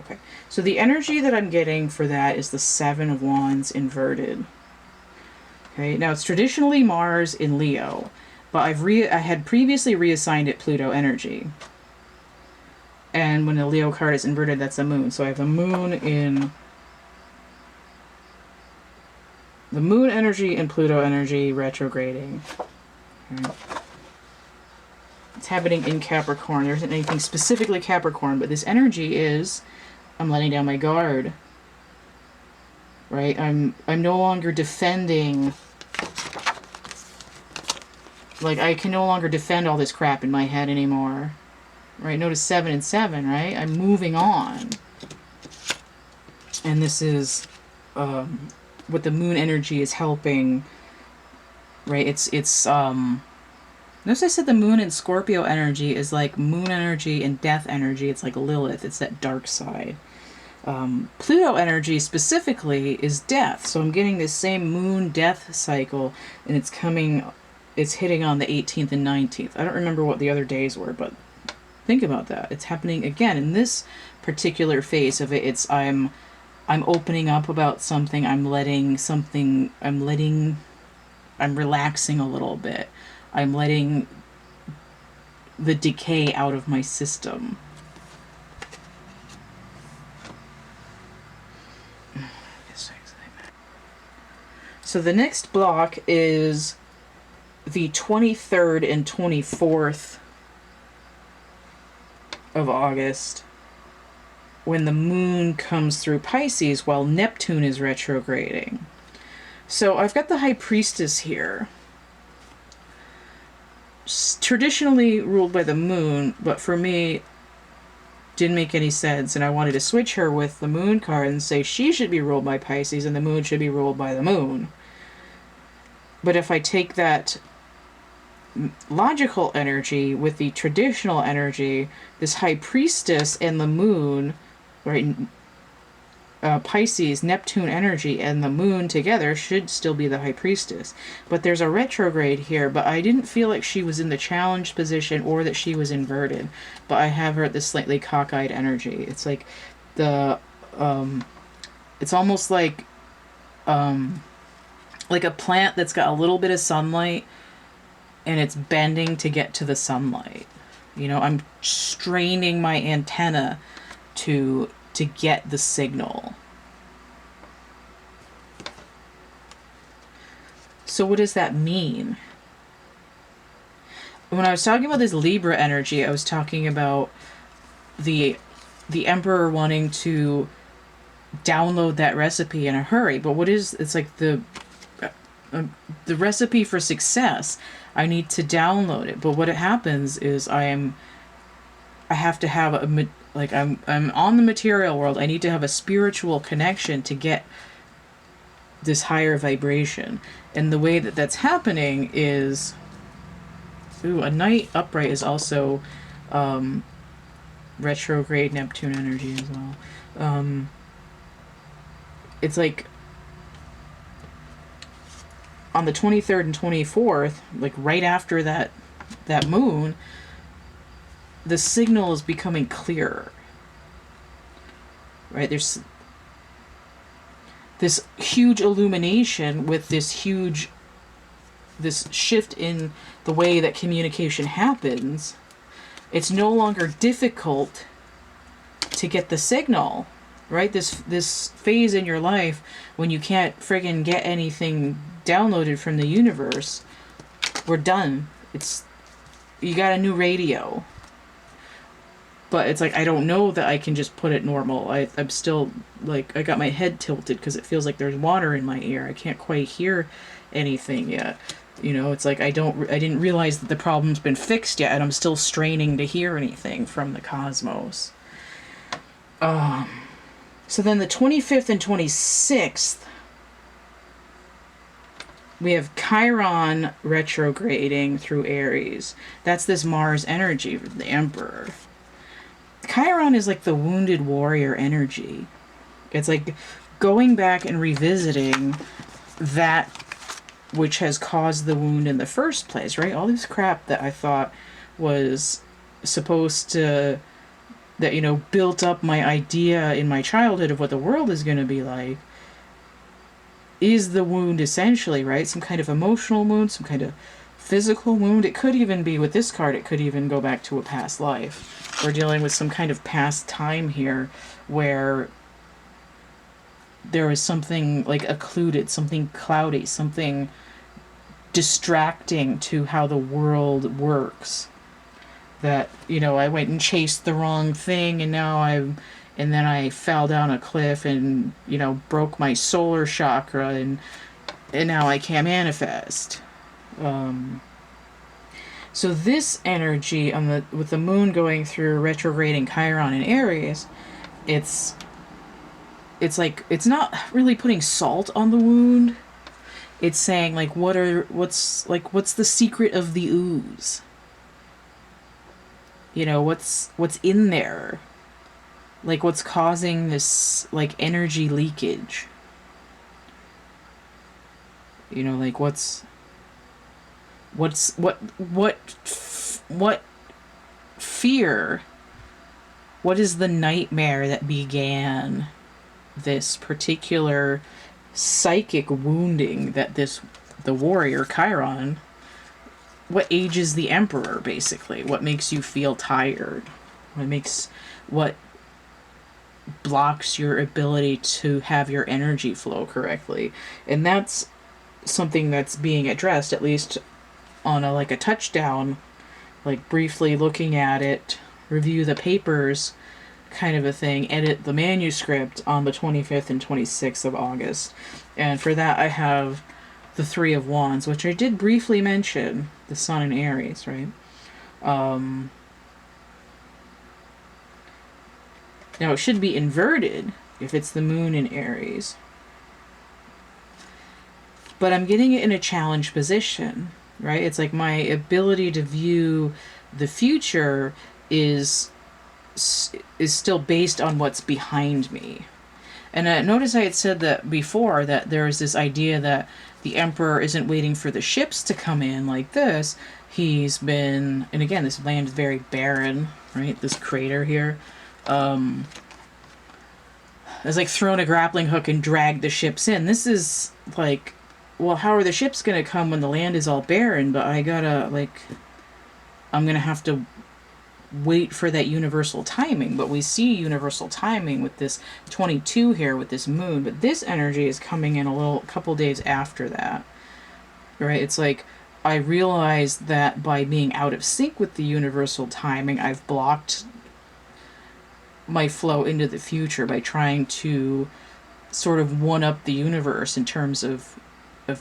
Okay. So the energy that I'm getting for that is the Seven of Wands inverted. Okay. Now, it's traditionally Mars in Leo, but I had previously reassigned it Pluto energy. And when the Leo card is inverted, that's the moon. So I have the moon in... the moon energy and Pluto energy retrograding. Right. It's happening in Capricorn. There isn't anything specifically Capricorn, but this energy is... I'm letting down my guard. Right? I'm no longer defending... like, I can no longer defend all this crap in my head anymore. Right, notice 7 and 7, right? I'm moving on. And this is what the moon energy is helping, right? It's notice I said the moon and Scorpio energy is like moon energy and death energy. It's like Lilith. It's that dark side. Pluto energy specifically is death. So I'm getting this same moon death cycle, and it's hitting on the 18th and 19th. I don't remember what the other days were, but think about that. It's happening again in this particular phase of it. It's I'm opening up about something. I'm relaxing a little bit. I'm letting the decay out of my system. So the next block is the 23rd and 24th of August, when the moon comes through Pisces while Neptune is retrograding. So I've got the High Priestess here, traditionally ruled by the moon, but for me didn't make any sense, and I wanted to switch her with the moon card and say she should be ruled by Pisces and the moon should be ruled by the moon. But if I take that logical energy with the traditional energy, this High Priestess and the moon, right, Pisces, Neptune energy, and the moon together should still be the High Priestess. But there's a retrograde here, but I didn't feel like she was in the challenged position or that she was inverted. But I have her at this slightly cockeyed energy. It's like it's almost like a plant that's got a little bit of sunlight and it's bending to get to the sunlight. You know, I'm straining my antenna to get the signal. So what does that mean? When I was talking about this Libra energy, I was talking about the Emperor wanting to download that recipe in a hurry. But it's like the recipe for success. I need to download it. But what it happens is I have to have I'm on the material world. I need to have a spiritual connection to get this higher vibration. And the way that that's happening is, a night upright is also retrograde Neptune energy as well. It's like on the 23rd and 24th, like right after that moon, the signal is becoming clearer. Right? There's this huge illumination with this shift in the way that communication happens. It's no longer difficult to get the signal, right? This phase in your life when you can't friggin' get anything downloaded from the universe, we're done. You got a new radio. But it's like, I don't know that I can just put it normal. I'm still, like, I got my head tilted because it feels like there's water in my ear. I can't quite hear anything yet. You know, it's like I didn't realize that the problem's been fixed yet, and I'm still straining to hear anything from the cosmos. So then the 25th and 26th, we have Chiron retrograding through Aries. That's this Mars energy, the Emperor. Chiron is like the wounded warrior energy. It's like going back and revisiting that which has caused the wound in the first place, right? All this crap that I thought was supposed to, that, you know, built up my idea in my childhood of what the world is going to be like, is the wound essentially, right? Some kind of emotional wound, some kind of physical wound. It could even be, with this card, it could even go back to a past life. We're dealing with some kind of past time here where there was something like occluded, something cloudy, something distracting to how the world works. That, you know, I went and chased the wrong thing, and then I fell down a cliff and, you know, broke my solar chakra, and now I can't manifest. So this energy with the moon going through retrograding Chiron in Aries, it's like, it's not really putting salt on the wound. It's saying, like, what's the secret of the ooze? You know, what's in there? Like, what's causing this, like, energy leakage? You know, like, what fear? What is the nightmare that began this particular psychic wounding that the warrior Chiron, what ages the emperor, basically? What makes you feel tired? What blocks your ability to have your energy flow correctly? And that's something that's being addressed, at least on a touchdown, like briefly looking at it, review the papers kind of a thing, edit the manuscript on the 25th and 26th of August. And for that I have the Three of Wands, which I did briefly mention, the Sun in Aries, right? Now it should be inverted if it's the Moon in Aries. But I'm getting it in a challenge position, right? It's like my ability to view the future is still based on what's behind me. And notice I had said that before, that there is this idea that the Emperor isn't waiting for the ships to come in like this. He's been, and again, this land is very barren, right? This crater here. It's like throwing a grappling hook and drag the ships in. This is like, well, how are the ships going to come when the land is all barren? But I'm going to have to wait for that universal timing. But we see universal timing with this 22 here with this moon, but this energy is coming in a couple days after that, right? It's like I realized that by being out of sync with the universal timing, I've blocked might flow into the future by trying to sort of one up the universe in terms of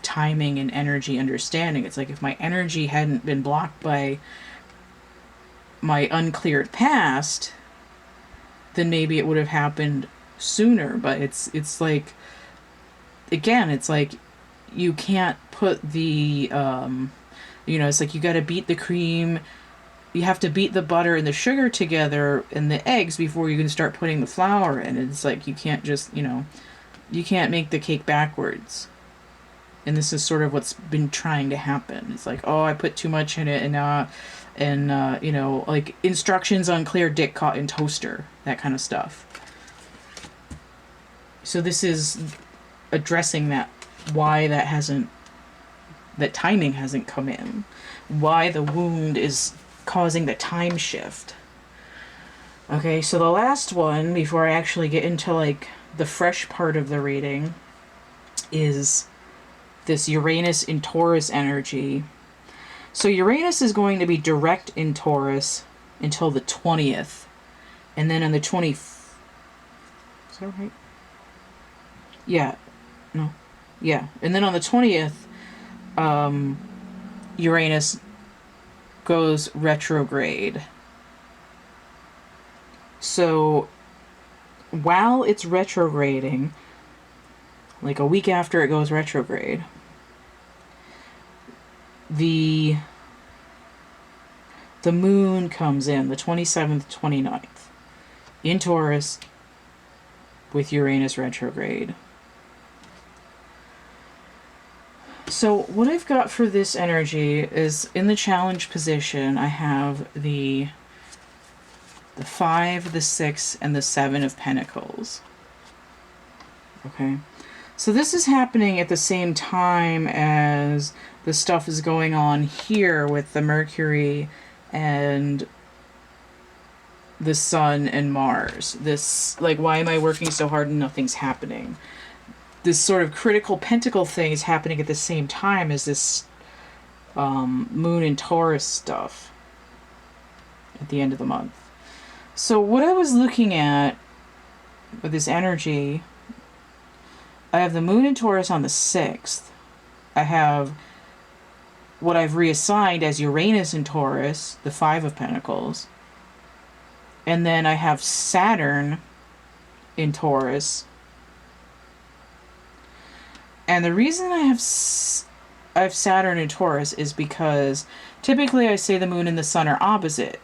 timing and energy understanding. It's like if my energy hadn't been blocked by my uncleared past, then maybe it would have happened sooner. But it's like, again, it's like you can't put the it's like you got to beat the cream, you have to beat the butter and the sugar together and the eggs before you can start putting the flour in. It's like you can't just, you can't make the cake backwards. And this is sort of what's been trying to happen. It's like, oh, I put too much in it, and like instructions unclear, dick caught in toaster, that kind of stuff. So this is addressing that, why that timing hasn't come in, why the wound is causing the time shift. Okay, so the last one, before I actually get into like the fresh part of the reading, is this Uranus in Taurus energy. So Uranus is going to be direct in Taurus until the 20th. And then on the 20th... Is that right? Yeah. No. Yeah. And then on the 20th, Uranus goes retrograde. So while it's retrograding, like a week after it goes retrograde, the moon comes in the 27th, 29th in Taurus with Uranus retrograde. So what I've got for this energy is, in the challenge position, I have the 5, the 6, and the 7 of Pentacles. Okay. So this is happening at the same time as the stuff is going on here with the Mercury and the Sun and Mars. This, like, why am I working so hard and nothing's happening? This sort of critical pentacle thing is happening at the same time as this Moon and Taurus stuff at the end of the month. So what I was looking at with this energy, I have the Moon in Taurus on the 6th. I have what I've reassigned as Uranus in Taurus, the 5 of Pentacles. And then I have Saturn in Taurus. And the reason I have Saturn in Taurus is because typically I say the Moon and the Sun are opposite.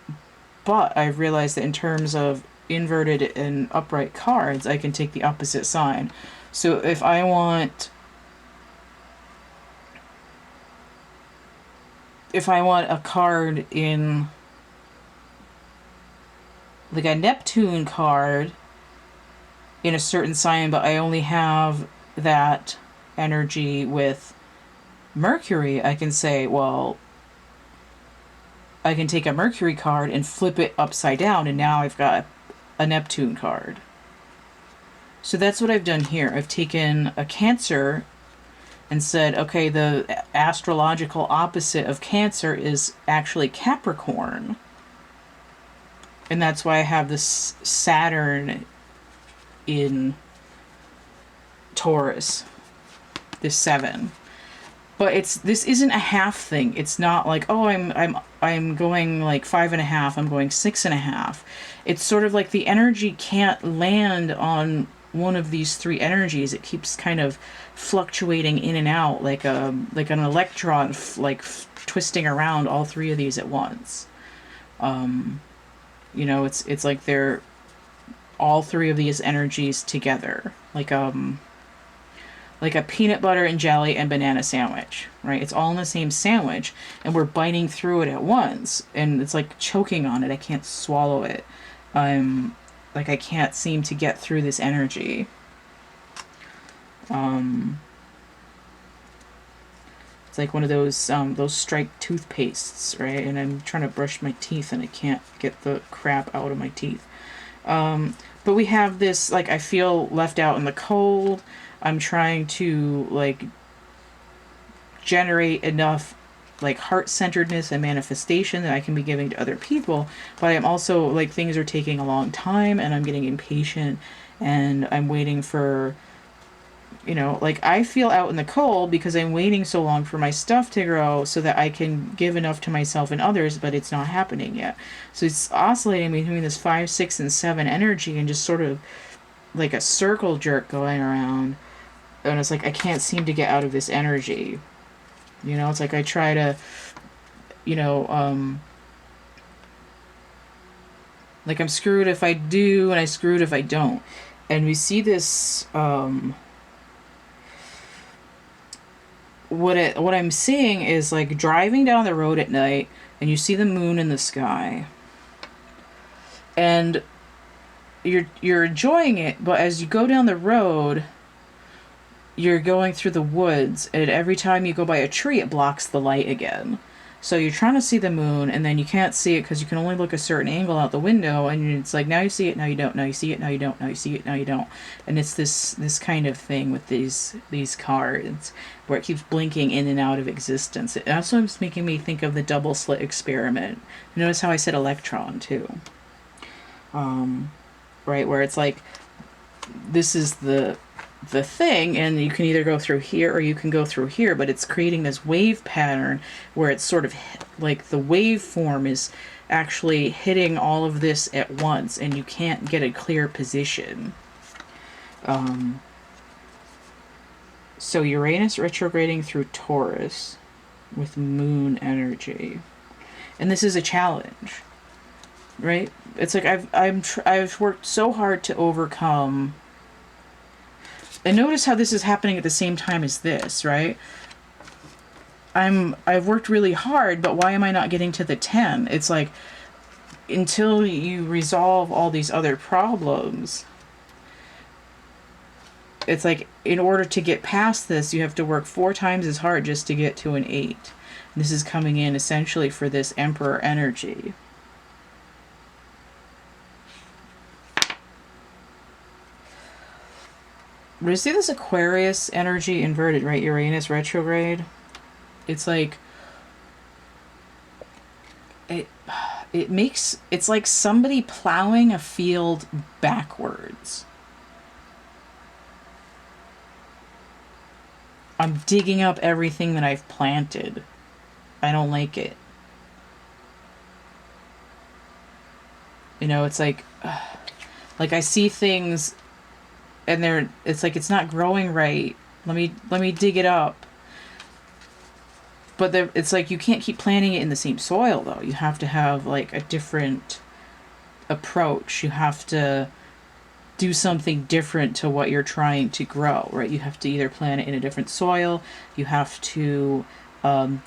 But I've realized that in terms of inverted and upright cards, I can take the opposite sign. So if I want a card in, like a Neptune card in a certain sign, but I only have that energy with Mercury, I can say, well, I can take a Mercury card and flip it upside down, and now I've got a Neptune card. So that's what I've done here. I've taken a Cancer and said, okay, the astrological opposite of Cancer is actually Capricorn. And that's why I have this Saturn in Taurus, this 7. But this isn't a half thing. It's not like, oh, I'm going like 5.5, I'm going 6.5. It's sort of like the energy can't land on one of these 3 energies. It keeps kind of fluctuating in and out like an electron, twisting around all 3 of these at once. It's like they're all 3 of these energies together, like a peanut butter and jelly and banana sandwich, right? It's all in the same sandwich, and we're biting through it at once, and it's like choking on it. I can't swallow it. I can't seem to get through this energy. It's like one of those striped toothpastes, right? And I'm trying to brush my teeth, and I can't get the crap out of my teeth. But we have this, like, I feel left out in the cold. I'm trying to, like, generate enough like heart-centeredness and manifestation that I can be giving to other people, but I'm also like things are taking a long time and I'm getting impatient and I'm waiting for, like I feel out in the cold because I'm waiting so long for my stuff to grow so that I can give enough to myself and others, but it's not happening yet. So it's oscillating between this 5, 6, and 7 energy and just sort of like a circle jerk going around. And it's like I can't seem to get out of this energy. It's like I try to, like I'm screwed if I do and I screwed if I don't. And we see this, what I'm seeing is like driving down the road at night and you see the moon in the sky. And you're enjoying it, but as you go down the road, you're going through the woods, and every time you go by a tree, it blocks the light again. So you're trying to see the moon, and then you can't see it because you can only look a certain angle out the window, and it's like, now you see it, now you don't, now you see it, now you don't, now you see it, now you don't. And it's this kind of thing with these cards, where it keeps blinking in and out of existence. It also is making me think of the double slit experiment. Notice how I said electron, too. Right, where it's like, this is the thing, and you can either go through here or you can go through here, but it's creating this wave pattern where it's sort of like the waveform is actually hitting all of this at once, and you can't get a clear position. So Uranus retrograding through Taurus with moon energy, and this is a challenge, right? It's like I've worked so hard to overcome. And notice how this is happening at the same time as this, right? I've worked really hard, but why am I not getting to the 10? It's like, until you resolve all these other problems, it's like, in order to get past this, you have to work 4 times as hard just to get to an 8. This is coming in essentially for this Emperor energy. But you see this Aquarius energy inverted, right? Uranus retrograde. It's like it's like somebody plowing a field backwards. I'm digging up everything that I've planted. I don't like it. It's like I see things and it's like it's not growing right. Let me dig it up. But it's like you can't keep planting it in the same soil, though. You have to have like a different approach. You have to do something different to what you're trying to grow, right? You have to either plant it in a different soil. You have to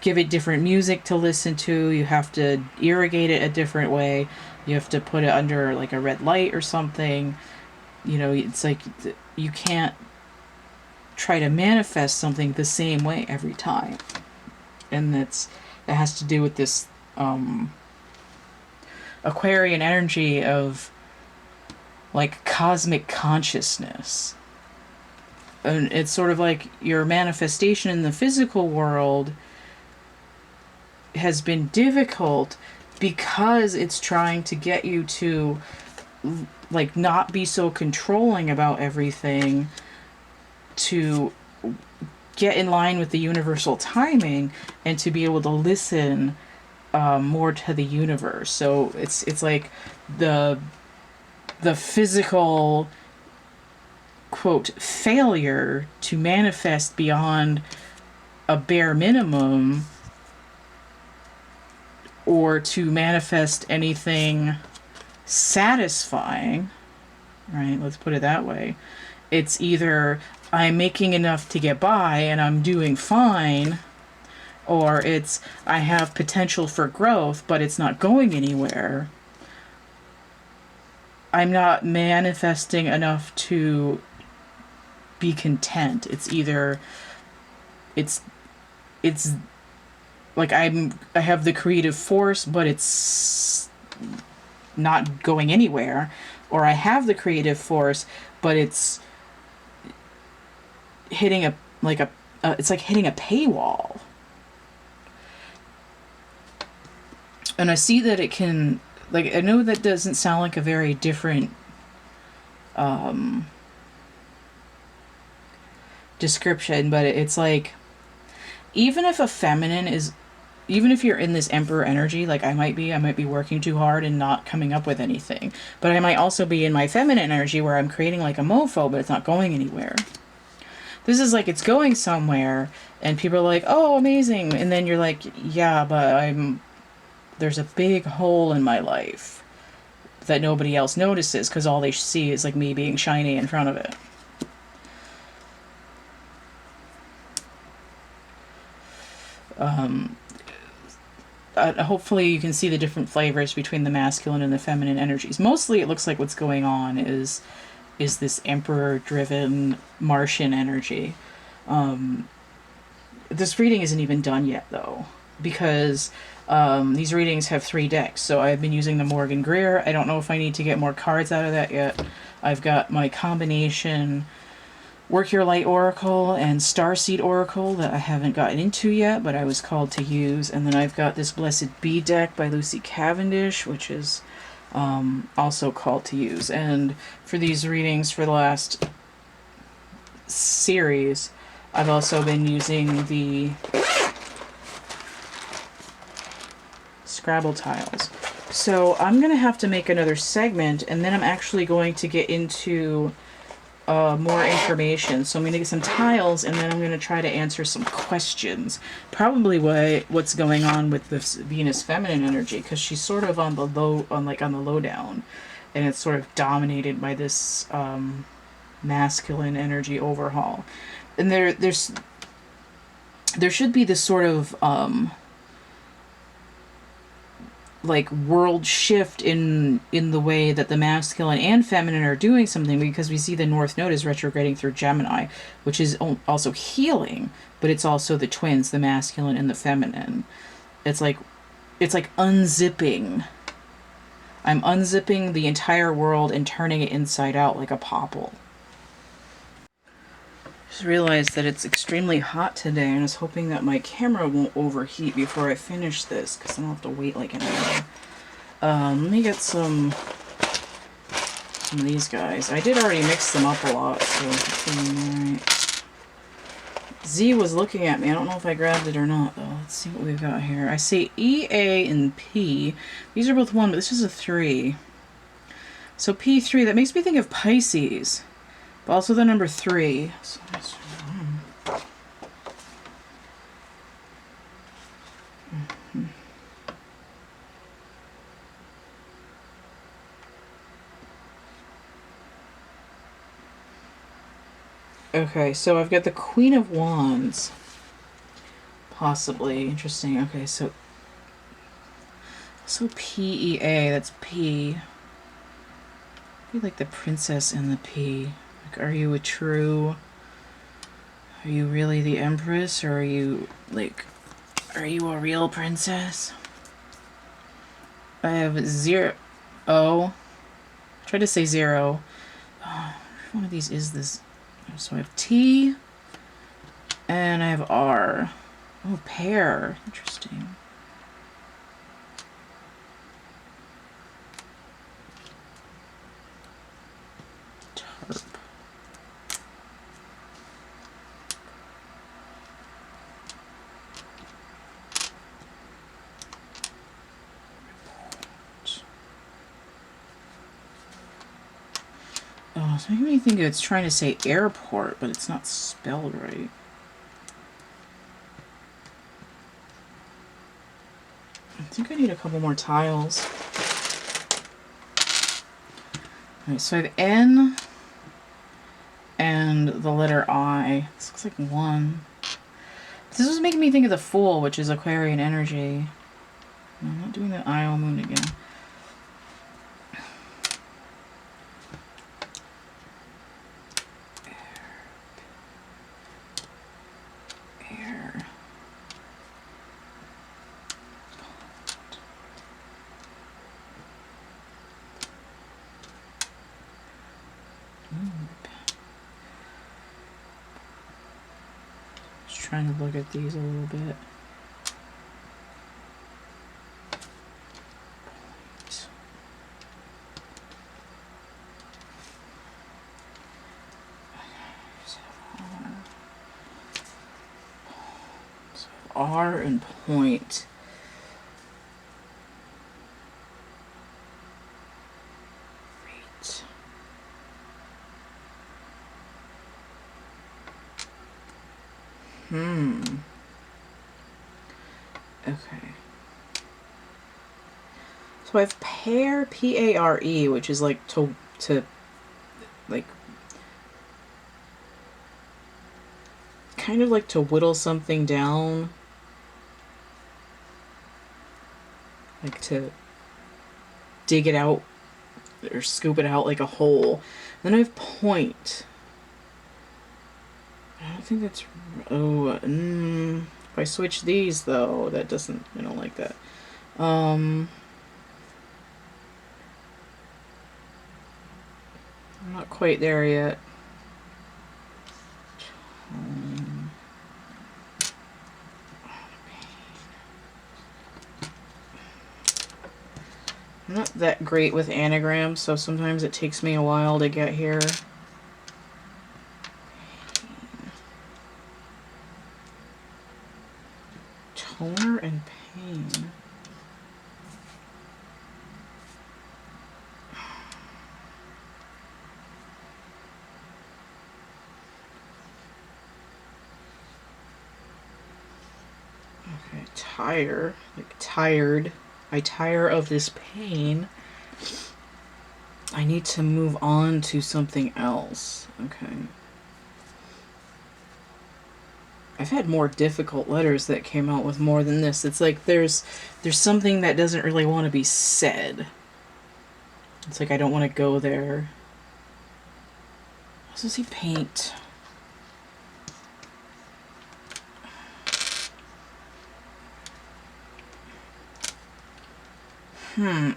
give it different music to listen to. You have to irrigate it a different way. You have to put it under like a red light or something. It's like you can't try to manifest something the same way every time. And that has to do with this Aquarian energy of like cosmic consciousness. And it's sort of like your manifestation in the physical world has been difficult because it's trying to get you to like not be so controlling about everything, to get in line with the universal timing and to be able to listen more to the universe. So it's like the physical quote failure to manifest beyond a bare minimum or to manifest anything satisfying, right? Let's put it that way. It's either I'm making enough to get by and I'm doing fine, or it's I have potential for growth but it's not going anywhere. I'm not manifesting enough to be content. It's either it's like I have the creative force but it's not going anywhere, or I have the creative force but it's hitting it's like hitting a paywall. And I see that it can, like, I know that doesn't sound like a very different description, but it's like, even if a feminine is, even if you're in this emperor energy, like I might be working too hard and not coming up with anything. But I might also be in my feminine energy where I'm creating like a mofo, but it's not going anywhere. This is like it's going somewhere, and people are like, oh, amazing. And then you're like, yeah, but there's a big hole in my life that nobody else notices because all they see is like me being shiny in front of it. Hopefully you can see the different flavors between the masculine and the feminine energies. Mostly it looks like what's going on is this emperor-driven Martian energy. This reading isn't even done yet, though, because these readings have 3 decks. So I've been using the Morgan Greer. I don't know if I need to get more cards out of that yet. I've got my combination Work Your Light Oracle and Starseed Oracle that I haven't gotten into yet, but I was called to use. And then I've got this Blessed Bee deck by Lucy Cavendish, which is also called to use. And for these readings for the last series, I've also been using the Scrabble tiles. So I'm going to have to make another segment, and then I'm actually going to get into more information. So I'm going to get some tiles, and then I'm going to try to answer some questions. Probably what's going on with this Venus feminine energy, because she's sort of on the lowdown, and it's sort of dominated by this masculine energy overhaul. And there should be this sort of like world shift in the way that the masculine and feminine are doing something, because we see the North Node is retrograding through Gemini, which is also healing, but it's also the twins, the masculine and the feminine. It's like unzipping. I'm unzipping the entire world and turning it inside out like a popple. Just realized that it's extremely hot today, and I was hoping that my camera won't overheat before I finish this, because I don't have to wait like an hour. Let me get some of these guys. I did already mix them up a lot, so it's alright. Z was looking at me. I don't know if I grabbed it or not, though. Let's see what we've got here. I see E, A, and P. These are both 1, but this is a 3. So P3, that makes me think of Pisces. But also the number 3. So that's, Okay, so I've got the Queen of Wands. Possibly. Interesting. Okay, so P-E-A, that's P. Be like the princess and the P. Like, are you really the Empress, or are you a real princess? I have 0. I tried to say 0. Which one of these is this? So I have T, and I have R. Oh, pear. Interesting. Tarp. Oh, it's making me think it's trying to say airport, but it's not spelled right. I think I need a couple more tiles. Alright, so I have N and the letter I. This looks like 1. This was making me think of the Fool, which is Aquarian energy. No, I'm not doing the Io moon again. Trying to look at these a little bit. R and point. Right. Okay. So I have pare, P-A-R-E, which is like to like kind of like to whittle something down, like to dig it out or scoop it out like a hole. Then I have point. I don't think that's, oh, if I switch these though, that doesn't, I don't like that. I'm not quite there yet. I'm not that great with anagrams, so sometimes it takes me a while to get here. Toner and pain. Okay, tire, like tired. I tire of this pain. I need to move on to something else. Okay. I've had more difficult letters that came out with more than this. It's like there's something that doesn't really want to be said. It's like I don't want to go there. Also see paint.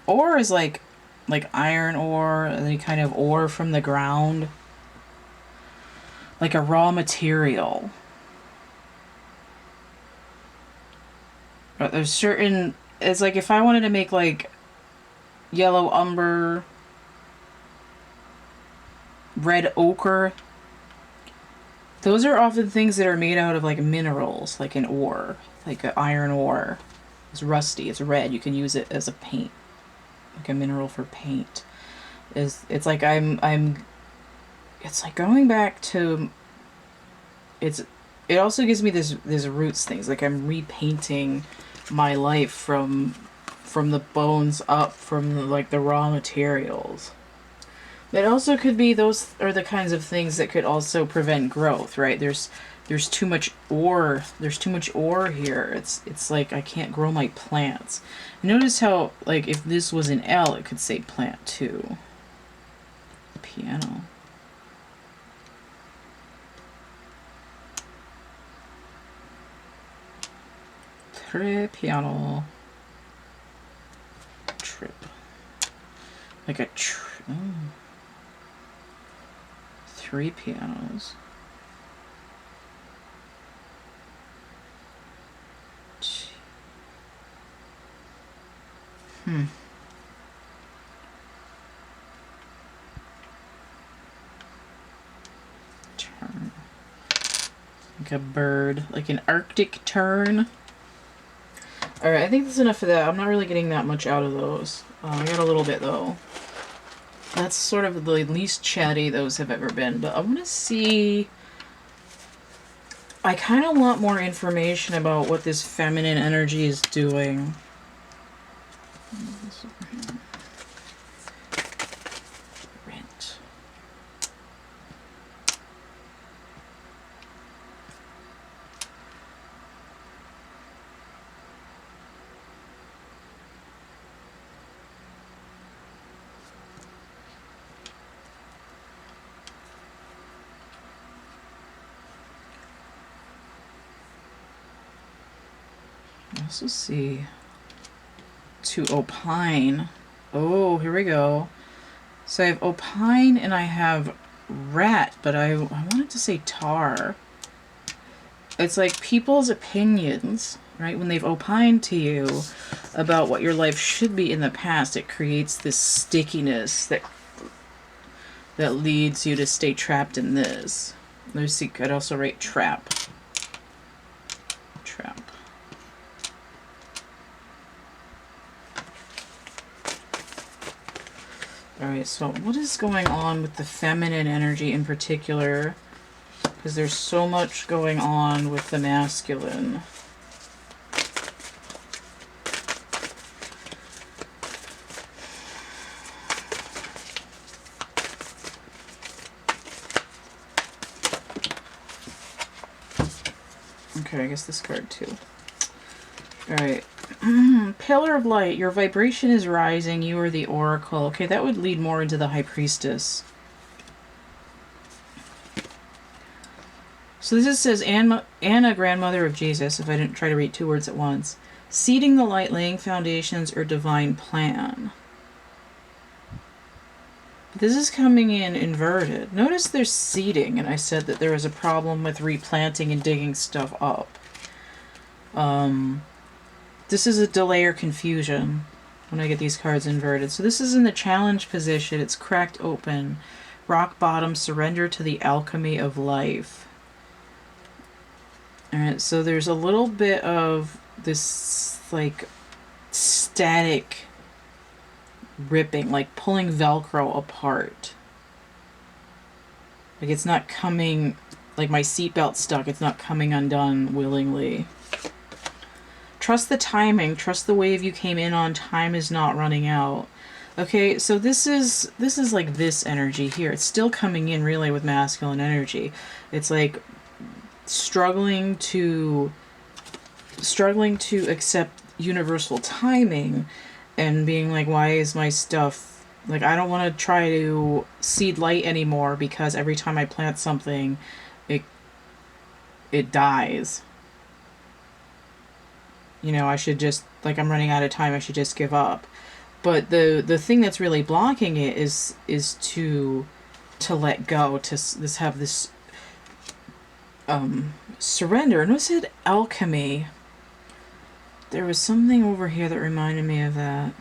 Ore is like iron ore, any kind of ore from the ground. Like a raw material. But there's certain, it's like if I wanted to make like yellow umber, red ochre, those are often things that are made out of like minerals, like an ore, like an iron ore. It's rusty, it's red, you can use it as a paint, like a mineral for paint. It's like it's like going back to, it also gives me this roots things, like I'm repainting my life from the bones up, from like the raw materials. It also could be those are the kinds of things that could also prevent growth, right? There's too much ore. There's too much ore here. It's like I can't grow my plants. Notice how, like, if this was an L, it could say plant too. Piano. Piano. Trip. Like a three pianos. Tern. Like a bird. Like an Arctic tern. Alright, I think that's enough of that. I'm not really getting that much out of those. I got a little bit though. That's sort of the least chatty those have ever been. But I want to see... I kind of want more information about what this feminine energy is doing. Rent. Also see to opine. Oh, here we go. So I have opine and I have rat, but I wanted to say tar. It's like people's opinions, right? When they've opined to you about what your life should be in the past, it creates this stickiness that leads you to stay trapped in this. Let's see, I'd also write trap. Trap. Alright, so what is going on with the feminine energy in particular? Because there's so much going on with the masculine. Okay, I guess this card too. Alright. Pillar of Light. Your vibration is rising. You are the Oracle. Okay, that would lead more into the High Priestess. So this says, Anna, grandmother of Jesus, if I didn't try to read 2 words at once. Seeding the light, laying foundations, or divine plan. This is coming in inverted. Notice there's seeding, and I said that there was a problem with replanting and digging stuff up. This is a delay or confusion when I get these cards inverted. So this is in the challenge position. It's cracked open. Rock bottom, surrender to the alchemy of life. Alright, so there's a little bit of this, like, static ripping, like pulling Velcro apart. Like it's not coming, like my seatbelt stuck, it's not coming undone willingly. Trust the timing, trust the wave you came in on, time is not running out. Okay, so this is like this energy here. It's still coming in really with masculine energy. It's like struggling to accept universal timing and being like, why is my stuff, like, I don't want to try to seed light anymore because every time I plant something, it dies. You know, I should just, like, I'm running out of time, I should just give up. But the thing that's really blocking it is to let go, to have this surrender. And I said alchemy. There was something over here that reminded me of that.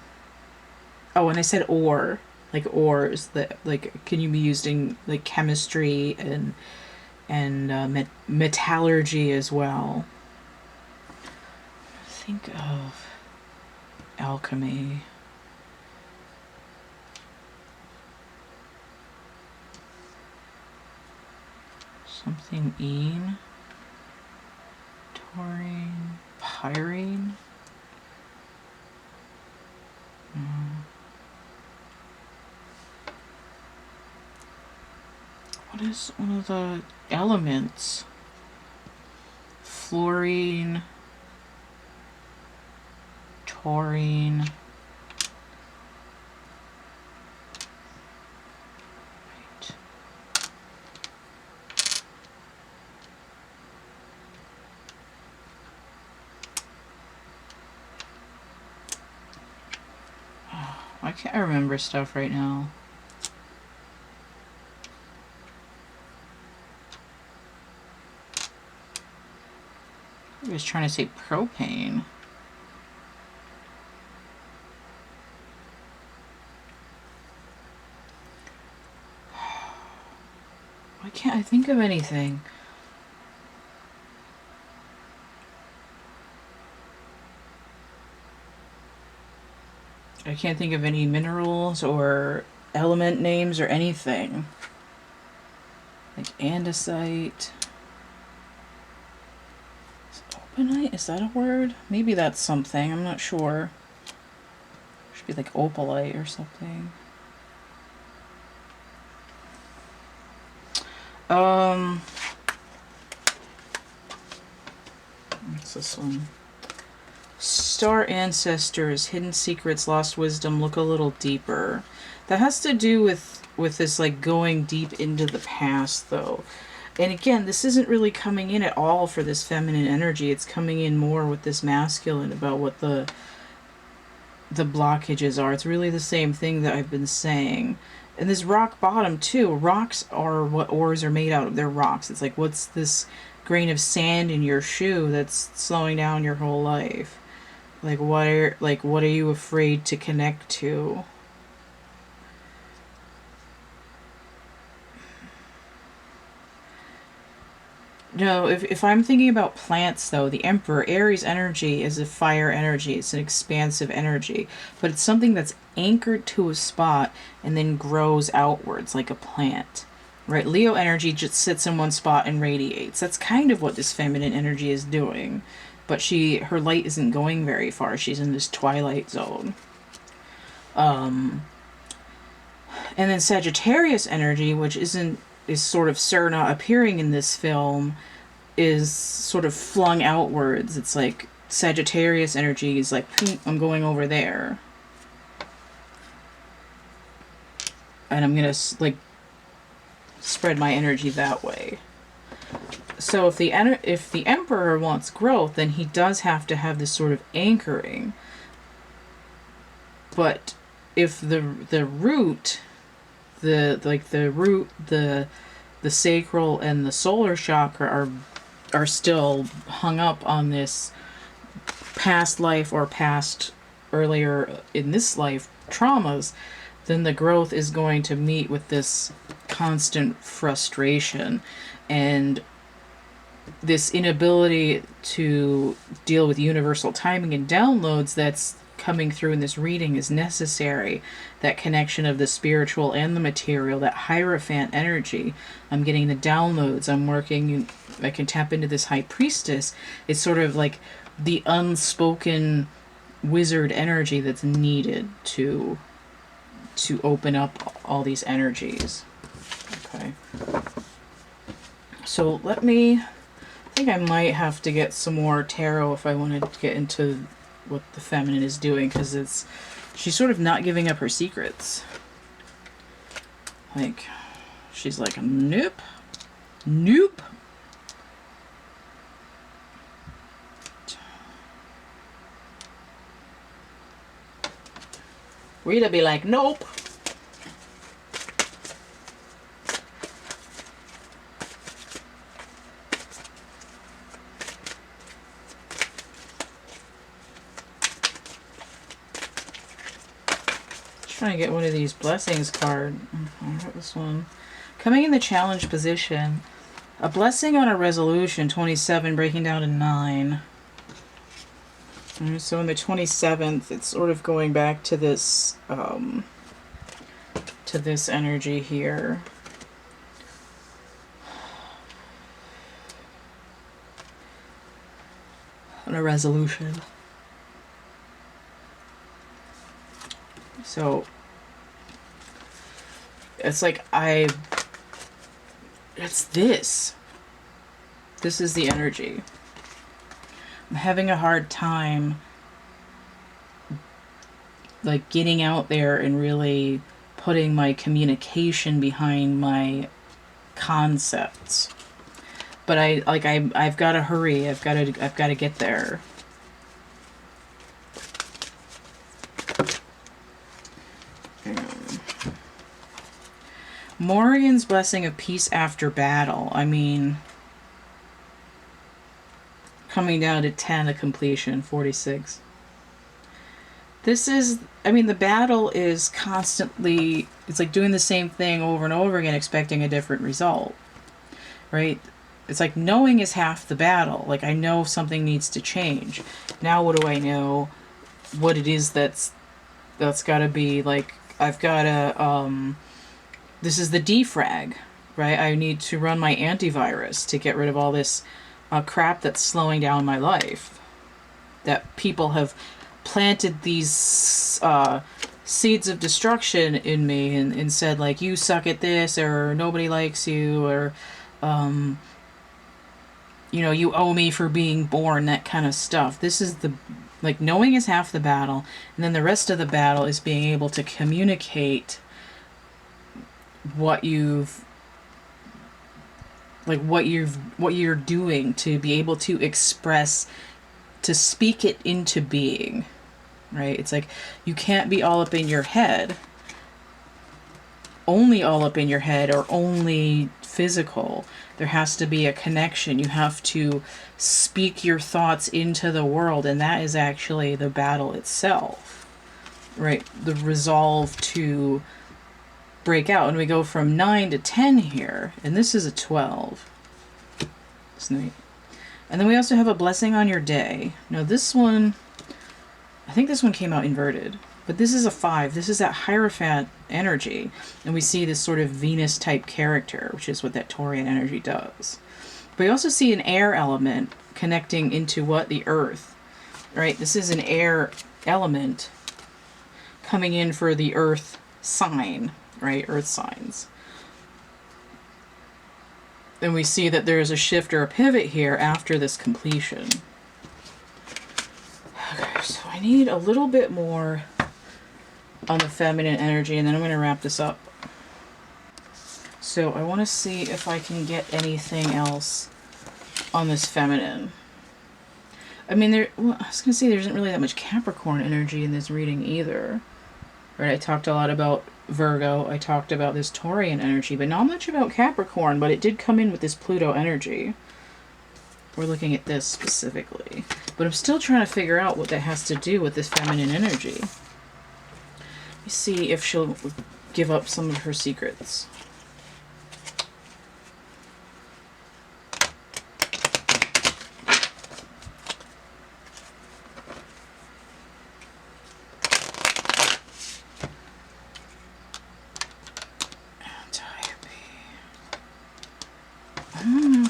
Oh, and I said ore, like ores that, like, can you be used in like chemistry and metallurgy as well. Think of alchemy. Something ene, taurine, pyrene. What is one of the elements? Fluorine, taurine. Right. Oh, I can't remember stuff right now. I was trying to say propane. Why can't I think of anything? I can't think of any minerals or element names or anything. Like andesite. Opalite? Is that a word? Maybe that's something. I'm not sure. Should be like opalite or something. What's this one? Star ancestors, hidden secrets, lost wisdom, look a little deeper. That has to do with this, like, going deep into the past, though. And again, this isn't really coming in at all for this feminine energy. It's coming in more with this masculine about what the blockages are. It's really the same thing that I've been saying. And this rock bottom, too. Rocks are what ores are made out of. They're rocks. It's like, what's this grain of sand in your shoe that's slowing down your whole life? Like, what are you afraid to connect to? No, if I'm thinking about plants, though, the Emperor, Aries energy is a fire energy. It's an expansive energy. But it's something that's anchored to a spot and then grows outwards like a plant. Right? Leo energy just sits in one spot and radiates. That's kind of what this feminine energy is doing. But her light isn't going very far. She's in this twilight zone. And then Sagittarius energy, which is sort of Serna appearing in this film, is sort of flung outwards. It's like Sagittarius energy is like, I'm going over there. And I'm going to like spread my energy that way. So if the Emperor wants growth, then he does have to have this sort of anchoring. But if the root, the sacral and the solar chakra are still hung up on this past life or past earlier in this life traumas, then the growth is going to meet with this constant frustration and this inability to deal with universal timing and downloads that's coming through in this reading is necessary. That connection of the spiritual and the material, that Hierophant energy. I'm getting the downloads. I'm working. I can tap into this High Priestess. It's sort of like the unspoken wizard energy that's needed to open up all these energies. Okay. So I think I might have to get some more tarot if I wanted to get into what the feminine is doing, because she's sort of not giving up her secrets. Like, she's like, nope. Rita be like, nope. Trying to get one of these blessings card. I got this one. Coming in the challenge position. A blessing on a resolution, 27, breaking down to 9. So in the 27th, it's sort of going back to this energy here. On a resolution. So it's like it's this. This is the energy. I'm having a hard time like getting out there and really putting my communication behind my concepts. But I've got to hurry. I've got to get there. Morrigan's blessing of peace after battle. I mean, coming down to 10, a completion, 46. This is, I mean, the battle is constantly, it's like doing the same thing over and over again, expecting a different result, right? It's like knowing is half the battle. Like, I know something needs to change. Now what do I know? What it is that's got to be, like, I've got to, this is the defrag, right? I need to run my antivirus to get rid of all this crap that's slowing down my life. That people have planted these seeds of destruction in me and said, like, you suck at this, or nobody likes you, or, you owe me for being born, that kind of stuff. This is like, knowing is half the battle, and then the rest of the battle is being able to communicate what you're doing, to be able to express, to speak it into being, right? It's like, you can't be all up in your head, only all up in your head, or only physical. There has to be a connection. You have to speak your thoughts into the world, and that is actually the battle itself, right? The resolve to break out. And we go from 9 to 10 here, and this is a 12. this night. And then we also have a blessing on your day. Now this one, I think this one came out inverted, but this is a 5. This is that Hierophant energy. And we see this sort of Venus type character, which is what that Taurian energy does. But we also see an air element connecting into what? The earth, right? This is an air element coming in for the earth sign, right? Earth signs. And we see that there's a shift or a pivot here after this completion. Okay, so I need a little bit more on the feminine energy, and then I'm going to wrap this up. So I want to see if I can get anything else on this feminine. I mean, I was going to say there isn't really that much Capricorn energy in this reading either. Right? I talked a lot about Virgo. I talked about this Taurian energy, but not much about Capricorn, but it did come in with this Pluto energy. We're looking at this specifically. But I'm still trying to figure out what that has to do with this feminine energy. Let me see if she'll give up some of her secrets.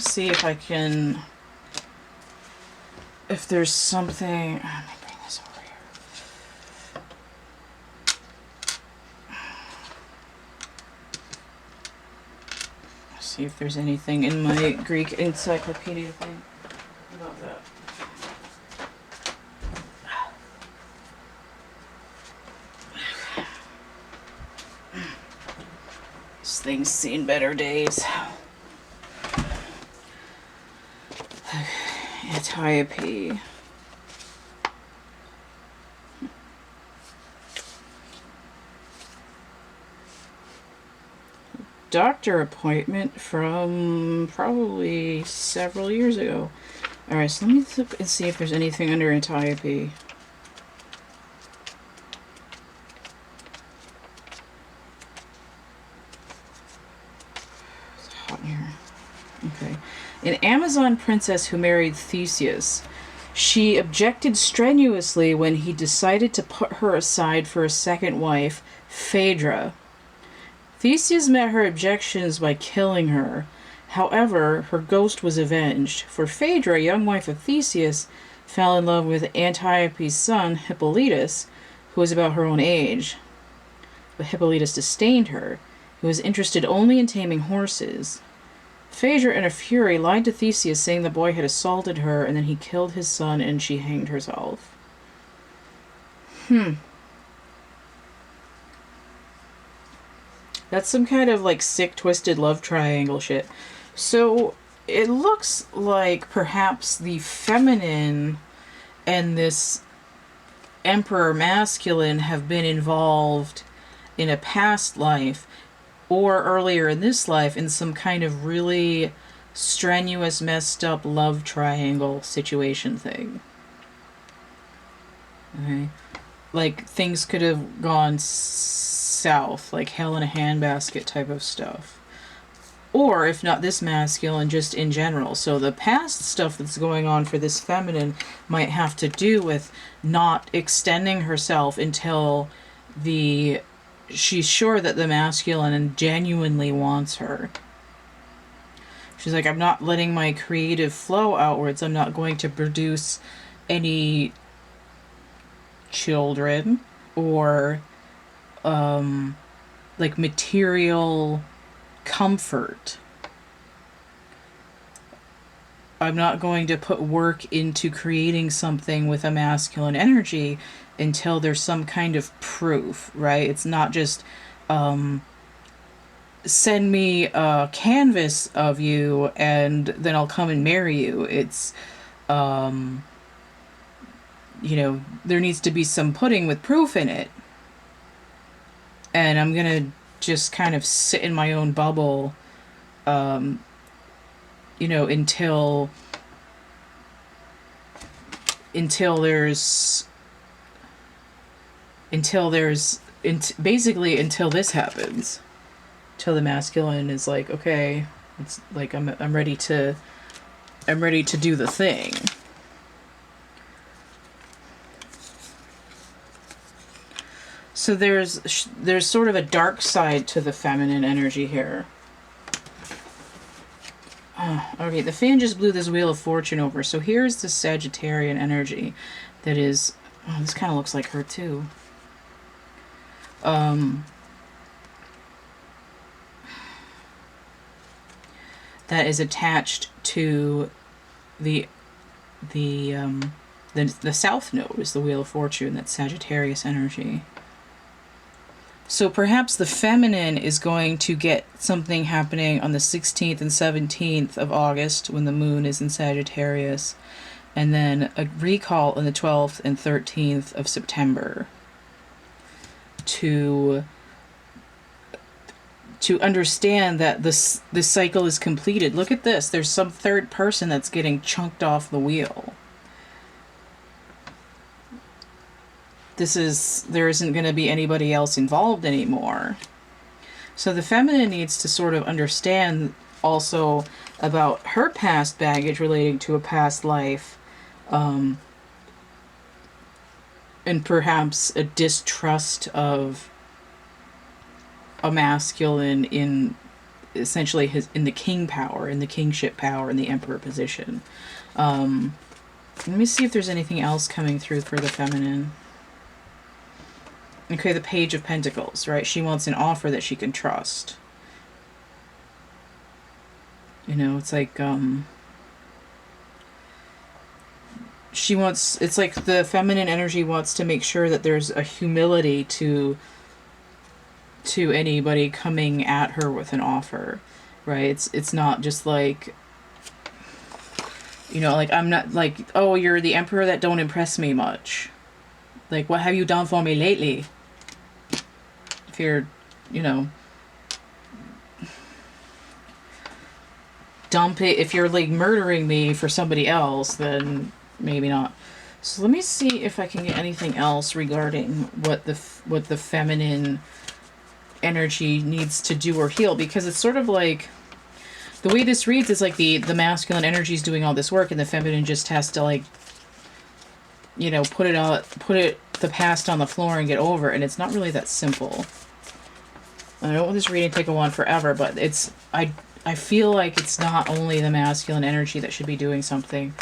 See if I can, if there's something, let me bring this over here. See if there's anything in my Greek encyclopedia thing about that. This thing's seen better days. ATP. Doctor appointment from probably several years ago. Alright, so let me look and see if there's anything under ATP. It's hot in here. Okay. An Amazon princess who married Theseus. She objected strenuously when he decided to put her aside for a second wife, Phaedra. Theseus met her objections by killing her. However, her ghost was avenged, for Phaedra, young wife of Theseus, fell in love with Antiope's son, Hippolytus, who was about her own age. But Hippolytus disdained her, who was interested only in taming horses. Phaedra, in a fury, lied to Theseus, saying the boy had assaulted her, and then he killed his son and she hanged herself. That's some kind of like sick, twisted love triangle shit. So it looks like perhaps the feminine and this emperor masculine have been involved in a past life or earlier in this life in some kind of really strenuous, messed up love triangle situation thing. Okay. Like, things could have gone south, like hell in a handbasket type of stuff. Or, if not this masculine, just in general. So the past stuff that's going on for this feminine might have to do with not extending herself until she's sure that the masculine genuinely wants her. She's like, I'm not letting my creative flow outwards. I'm not going to produce any children or like material comfort. I'm not going to put work into creating something with a masculine energy until there's some kind of proof, right? It's not just send me a canvas of you and then I'll come and marry you. It's there needs to be some pudding with proof in it. And I'm gonna just kind of sit in my own bubble until basically until this happens, till the masculine is like, okay, it's like I'm ready to am ready to do the thing. So there's sort of a dark side to the feminine energy here. Okay, the fan just blew this Wheel of Fortune over. So here's the Sagittarian energy that is... Oh, this kind of looks like her too. That is attached to the South Node is the Wheel of Fortune. That's Sagittarius energy. So perhaps the feminine is going to get something happening on the 16th and 17th of August when the moon is in Sagittarius, and then a recall on the 12th and 13th of September to understand that this cycle is completed. Look at this. There's some third person that's getting chunked off the wheel. There isn't going to be anybody else involved anymore. So the feminine needs to sort of understand also about her past baggage relating to a past life, and perhaps a distrust of a masculine in essentially in the king power, in the kingship power, in the emperor position. Let me see if there's anything else coming through for the feminine. Okay, the Page of Pentacles, right? She wants an offer that she can trust. You know, it's like, she wants, it's like the feminine energy wants to make sure that there's a humility to anybody coming at her with an offer, right? It's not just like, you know, like, I'm not like, oh, you're the emperor that don't impress me much. Like, what have you done for me lately? If you're, you know, if you're like murdering me for somebody else, then maybe not. So let me see if I can get anything else regarding what the feminine energy needs to do or heal, because it's sort of like the way this reads is like the masculine energy is doing all this work and the feminine just has to, like, you know, put the past on the floor and get over it. And it's not really that simple. I don't want this reading to take on forever, but I feel like it's not only the masculine energy that should be doing something,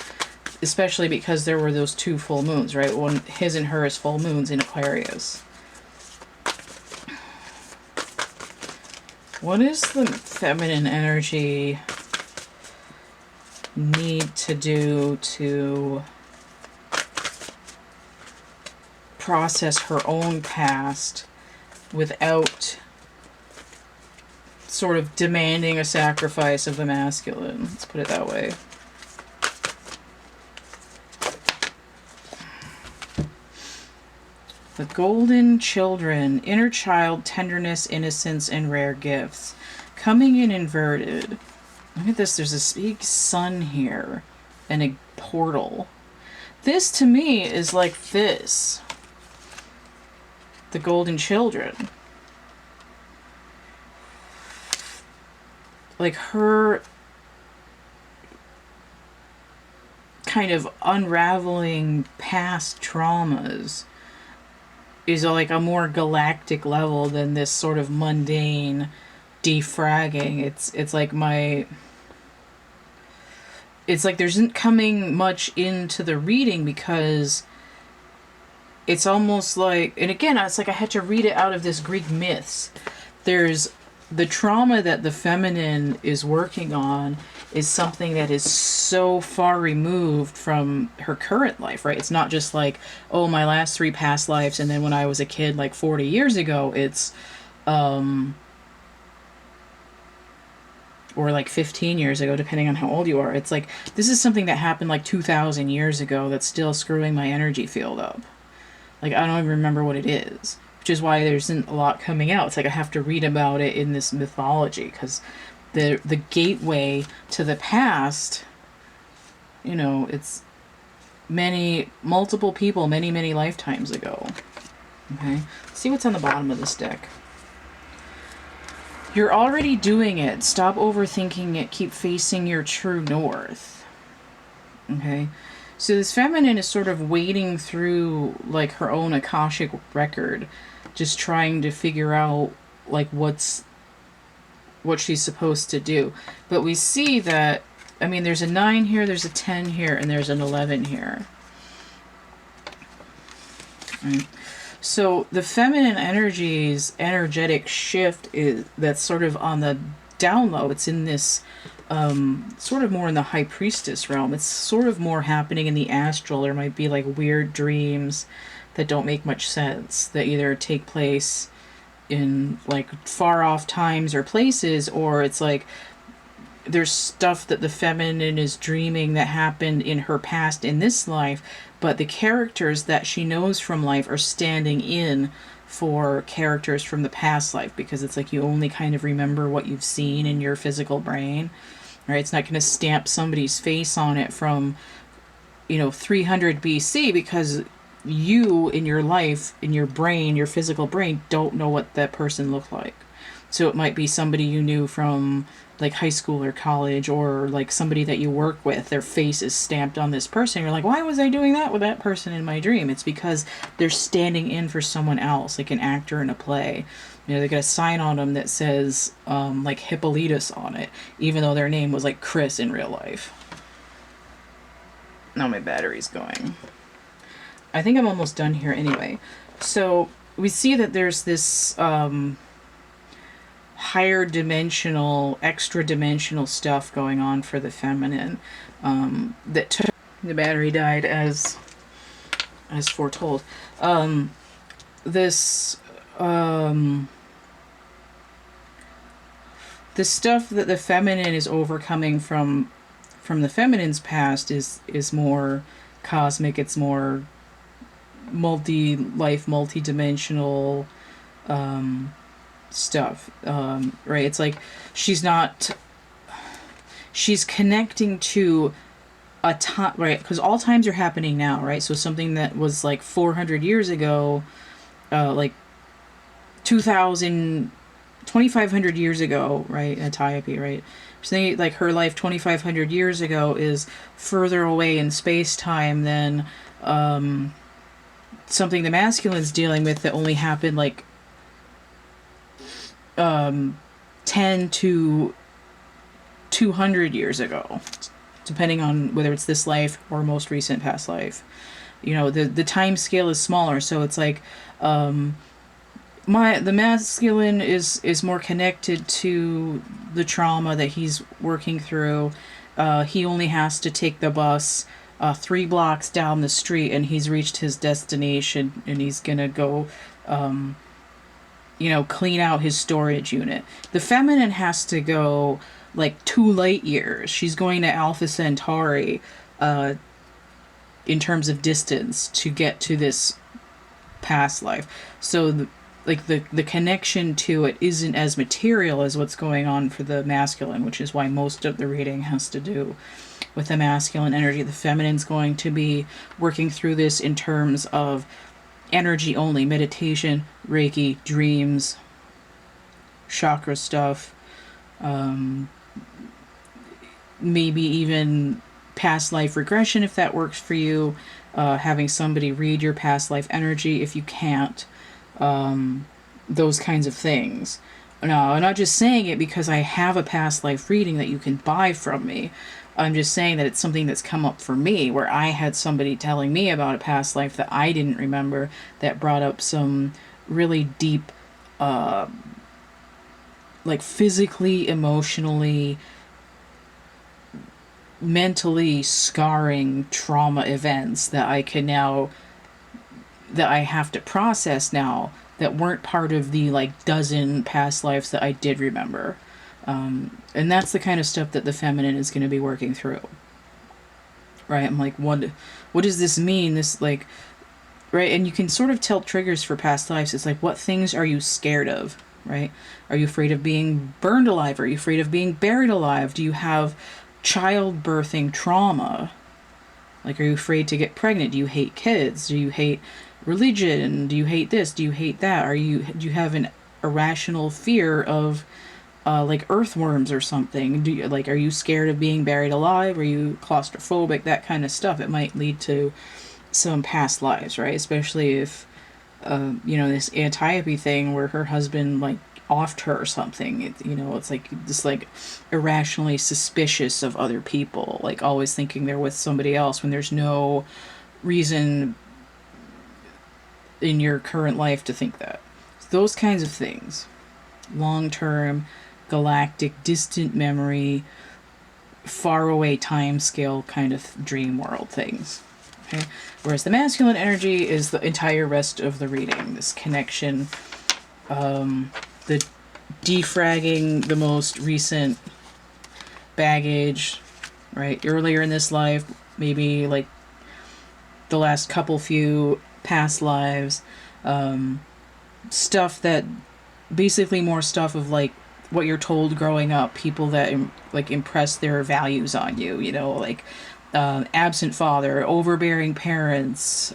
especially because there were those two full moons, right? One, his and hers full moons in Aquarius. What does the feminine energy need to do to process her own past without sort of demanding a sacrifice of the masculine? Let's put it that way. The Golden Children, inner child, tenderness, innocence, and rare gifts. Coming in inverted. Look at this, there's this big sun here and a portal. This to me is like this. The Golden Children. Like her kind of unraveling past traumas is like a more galactic level than this sort of mundane defragging. It's like it's like there isn't coming much into the reading because it's almost like, and again, it's like I had to read it out of this Greek myths. There's the trauma that the feminine is working on is something that is so far removed from her current life, right? It's not just like, oh, my last 3 past lives, and then when I was a kid, like 40 years ago, it's, or like 15 years ago, depending on how old you are. It's like, this is something that happened like 2,000 years ago that's still screwing my energy field up. Like, I don't even remember what it is, which is why there isn't a lot coming out. It's like I have to read about it in this mythology, because the gateway to the past, you know, it's multiple people, many lifetimes ago. Okay, let's see what's on the bottom of this deck. You're already doing it. Stop overthinking it. Keep facing your true north. Okay. So this feminine is sort of wading through like her own Akashic record, just trying to figure out like what she's supposed to do. But we see that, I mean, there's a 9 here, there's a 10 here, and there's an 11 here. Right. So the feminine energy's energetic shift is that's sort of on the down low. It's in this sort of more in the high priestess realm. It's sort of more happening in the astral. There might be like weird dreams that don't make much sense, that either take place in like far off times or places, or it's like there's stuff that the feminine is dreaming that happened in her past in this life, but the characters that she knows from life are standing in for characters from the past life, because it's like you only kind of remember what you've seen in your physical brain, right? It's not going to stamp somebody's face on it from 300 BC, because you in your life, in your brain, your physical brain, don't know what that person looked like. So it might be somebody you knew from like high school or college, or like somebody that you work with, their face is stamped on this person. You're like, why was I doing that with that person in my dream? It's because they're standing in for someone else, like an actor in a play. They got a sign on them that says like Hippolytus on it, even though their name was like Chris in real life. Now my battery's going. I think I'm almost done here anyway. So we see that there's this higher dimensional, extra dimensional stuff going on for the feminine that took the battery died as foretold. This the stuff that the feminine is overcoming from the feminine's past is more cosmic. It's more multi-life, multi-dimensional stuff, right? It's like she's connecting to a time, right? Because all times are happening now, right? So something that was like 400 years ago, like 2,500 years ago, right? ATP, right? So like her life 2,500 years ago is further away in space-time than something the masculine's dealing with that only happened like 10 to 200 years ago, depending on whether it's this life or most recent past life. The time scale is smaller, so it's like the masculine is more connected to the trauma that he's working through. He only has to take the bus 3 blocks down the street and he's reached his destination, and he's gonna go clean out his storage unit. The feminine has to go like 2 light years. She's going to Alpha Centauri in terms of distance to get to this past life. So the connection to it isn't as material as what's going on for the masculine, which is why most of the reading has to do with the masculine energy. The feminine's going to be working through this in terms of energy only, meditation, Reiki, dreams, chakra stuff, maybe even past life regression if that works for you, having somebody read your past life energy if you can't, those kinds of things. Now, I'm not just saying it because I have a past life reading that you can buy from me. I'm just saying that it's something that's come up for me, where I had somebody telling me about a past life that I didn't remember, that brought up some really deep, like physically, emotionally, mentally scarring trauma events that I have to process now, that weren't part of the like dozen past lives that I did remember. And that's the kind of stuff that the feminine is going to be working through. Right? I'm like, what does this mean? This like, right? And you can sort of tell triggers for past lives. It's like, what things are you scared of? Right? Are you afraid of being burned alive? Are you afraid of being buried alive? Do you have childbirthing trauma? Like, are you afraid to get pregnant? Do you hate kids? Do you hate religion? Do you hate this? Do you hate that? Do you have an irrational fear of like earthworms or something. Do you, like, are you scared of being buried alive? Are you claustrophobic? That kind of stuff. It might lead to some past lives, right? Especially if, you know, this Antiope thing where her husband, like, offed her or something. You know, it's like just like irrationally suspicious of other people, like always thinking they're with somebody else when there's no reason in your current life to think that. Those kinds of things. Long-term, galactic, distant memory, faraway time scale kind of dream world things. Okay? Whereas the masculine energy is the entire rest of the reading. This connection, the defragging the most recent baggage, right? Earlier in this life, maybe like the last few past lives, stuff that basically more stuff of like what you're told growing up, people that like impress their values on you, you know, like absent father, overbearing parents,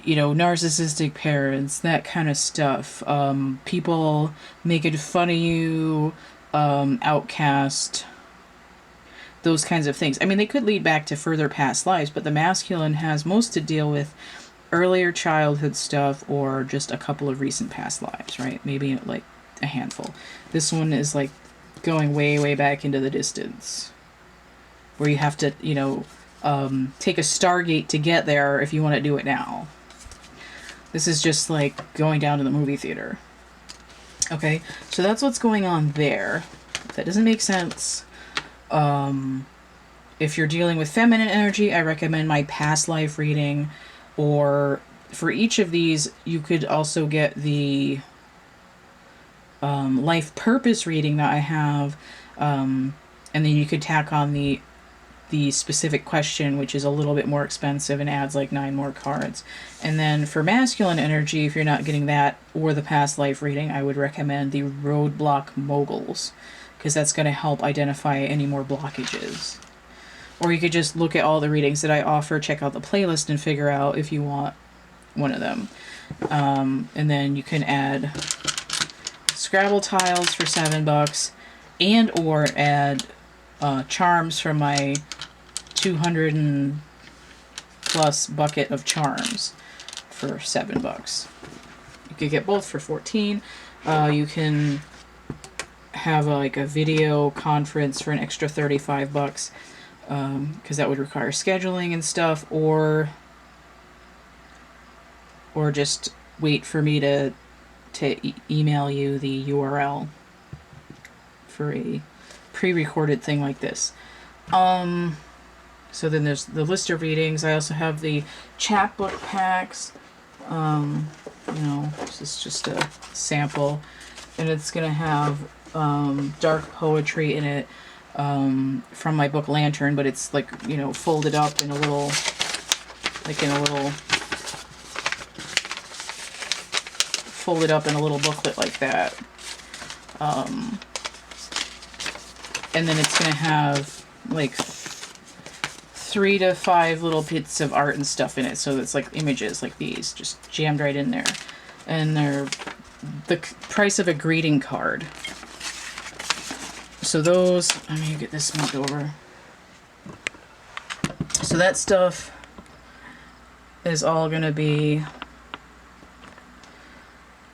you know, narcissistic parents, that kind of stuff. People making fun of you, outcast, those kinds of things. I mean, they could lead back to further past lives, but the masculine has most to deal with earlier childhood stuff or just a couple of recent past lives, right? Maybe like a handful. This one is like going way, way back into the distance, where you have to, you know, take a Stargate to get there if you want to do it now. This is just like going down to the movie theater. Okay, so that's what's going on there. If that doesn't make sense, if you're dealing with feminine energy, I recommend my past life reading. Or for each of these, you could also get the life purpose reading that I have, and then you could tack on the specific question, which is a little bit more expensive and adds like 9 more cards. And then for masculine energy, if you're not getting that or the past life reading, I would recommend the Roadblock Moguls, because that's going to help identify any more blockages. Or you could just look at all the readings that I offer, check out the playlist, and figure out if you want one of them. And then you can add Scrabble tiles for $7, and or add charms from my 200 and plus bucket of charms for $7. You could get both for 14. You can have like a video conference for an extra $35. Because that would require scheduling and stuff, or just wait for me to email you the URL for a pre-recorded thing like this. So then there's the list of readings. I also have the chapbook packs. You know, this is just a sample, and it's gonna have dark poetry in it. From my book Lantern, but it's like, you know, folded up in a little, booklet like that. And then it's gonna have like 3 to 5 little bits of art and stuff in it, so it's like images like these just jammed right in there, and they're the price of a greeting card. So those, let me get this moved over. So that stuff is all going to be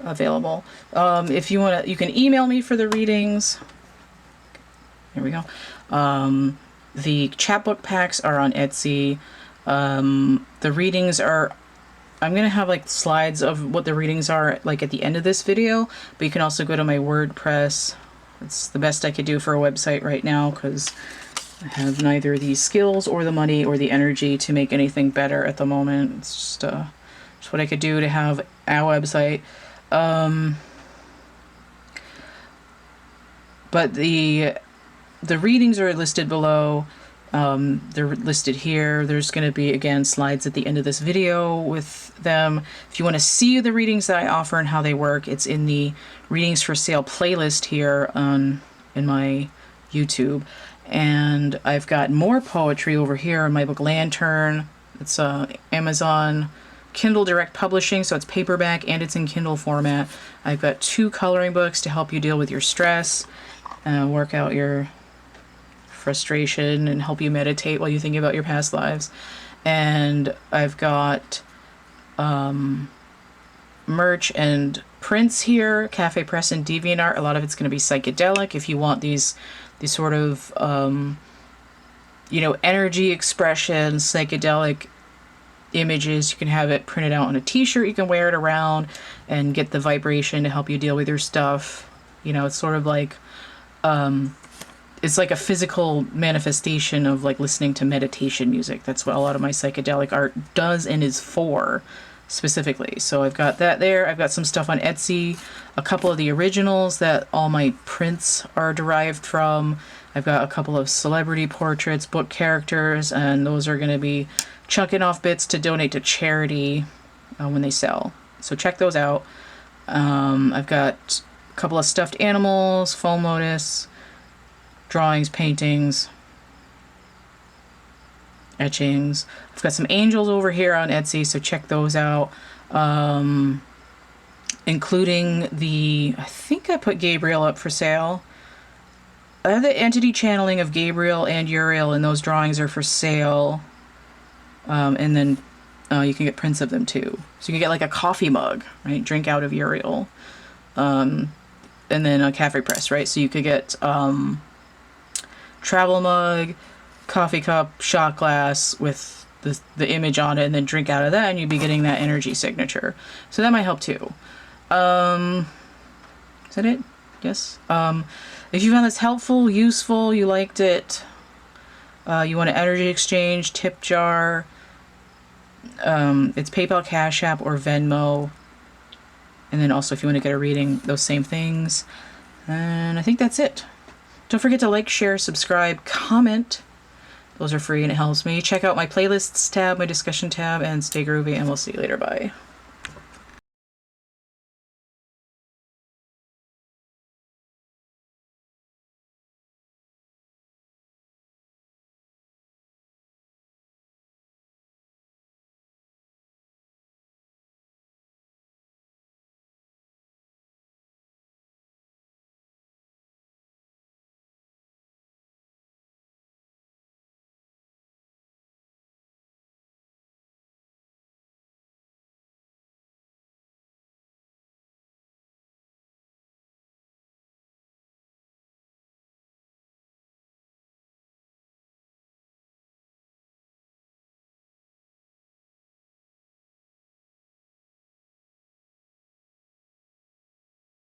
available. If you want to, you can email me for the readings. Here we go. The chapbook packs are on Etsy. The readings are, I'm going to have like slides of what the readings are like at the end of this video, but you can also go to my WordPress. It's the best I could do for a website right now, because I have neither the skills or the money or the energy to make anything better at the moment. It's just what I could do to have a website. But the readings are listed below. They're listed here. There's going to be, again, slides at the end of this video with them. If you want to see the readings that I offer and how they work, it's in the readings for sale playlist here in my YouTube. And I've got more poetry over here in my book Lantern. It's Amazon, Kindle Direct Publishing, so it's paperback and it's in Kindle format. I've got 2 coloring books to help you deal with your stress, work out your frustration, and help you meditate while you think about your past lives. And I've got merch and prints here, Cafe Press and DeviantArt. A lot of it's going to be psychedelic. If you want these sort of energy expression, psychedelic images, you can have it printed out on a t-shirt. You can wear it around and get the vibration to help you deal with your stuff. It's sort of like it's like a physical manifestation of like listening to meditation music. That's what a lot of my psychedelic art does and is for specifically. So I've got that there. I've got some stuff on Etsy, a couple of the originals that all my prints are derived from. I've got a couple of celebrity portraits, book characters, and those are going to be chunking off bits to donate to charity when they sell. So check those out. I've got a couple of stuffed animals, foam lotus, drawings, paintings, etchings. I've got some angels over here on Etsy, so check those out. Including I think I put Gabriel up for sale. I have the entity channeling of Gabriel and Uriel, and those drawings are for sale. And then you can get prints of them too. So you can get like a coffee mug, right? Drink out of Uriel. And then a Cafe Press, right? So you could get travel mug, coffee cup, shot glass with the image on it, and then drink out of that, and you'd be getting that energy signature. So that might help too. Is that it? Yes. If you found this helpful, useful, you liked it, you want an energy exchange, tip jar, it's PayPal, Cash App, or Venmo. And then also if you want to get a reading, those same things. And I think that's it. Don't forget to like, share, subscribe, comment. Those are free and it helps me. Check out my playlists tab, my discussion tab, and stay groovy, and we'll see you later. Bye.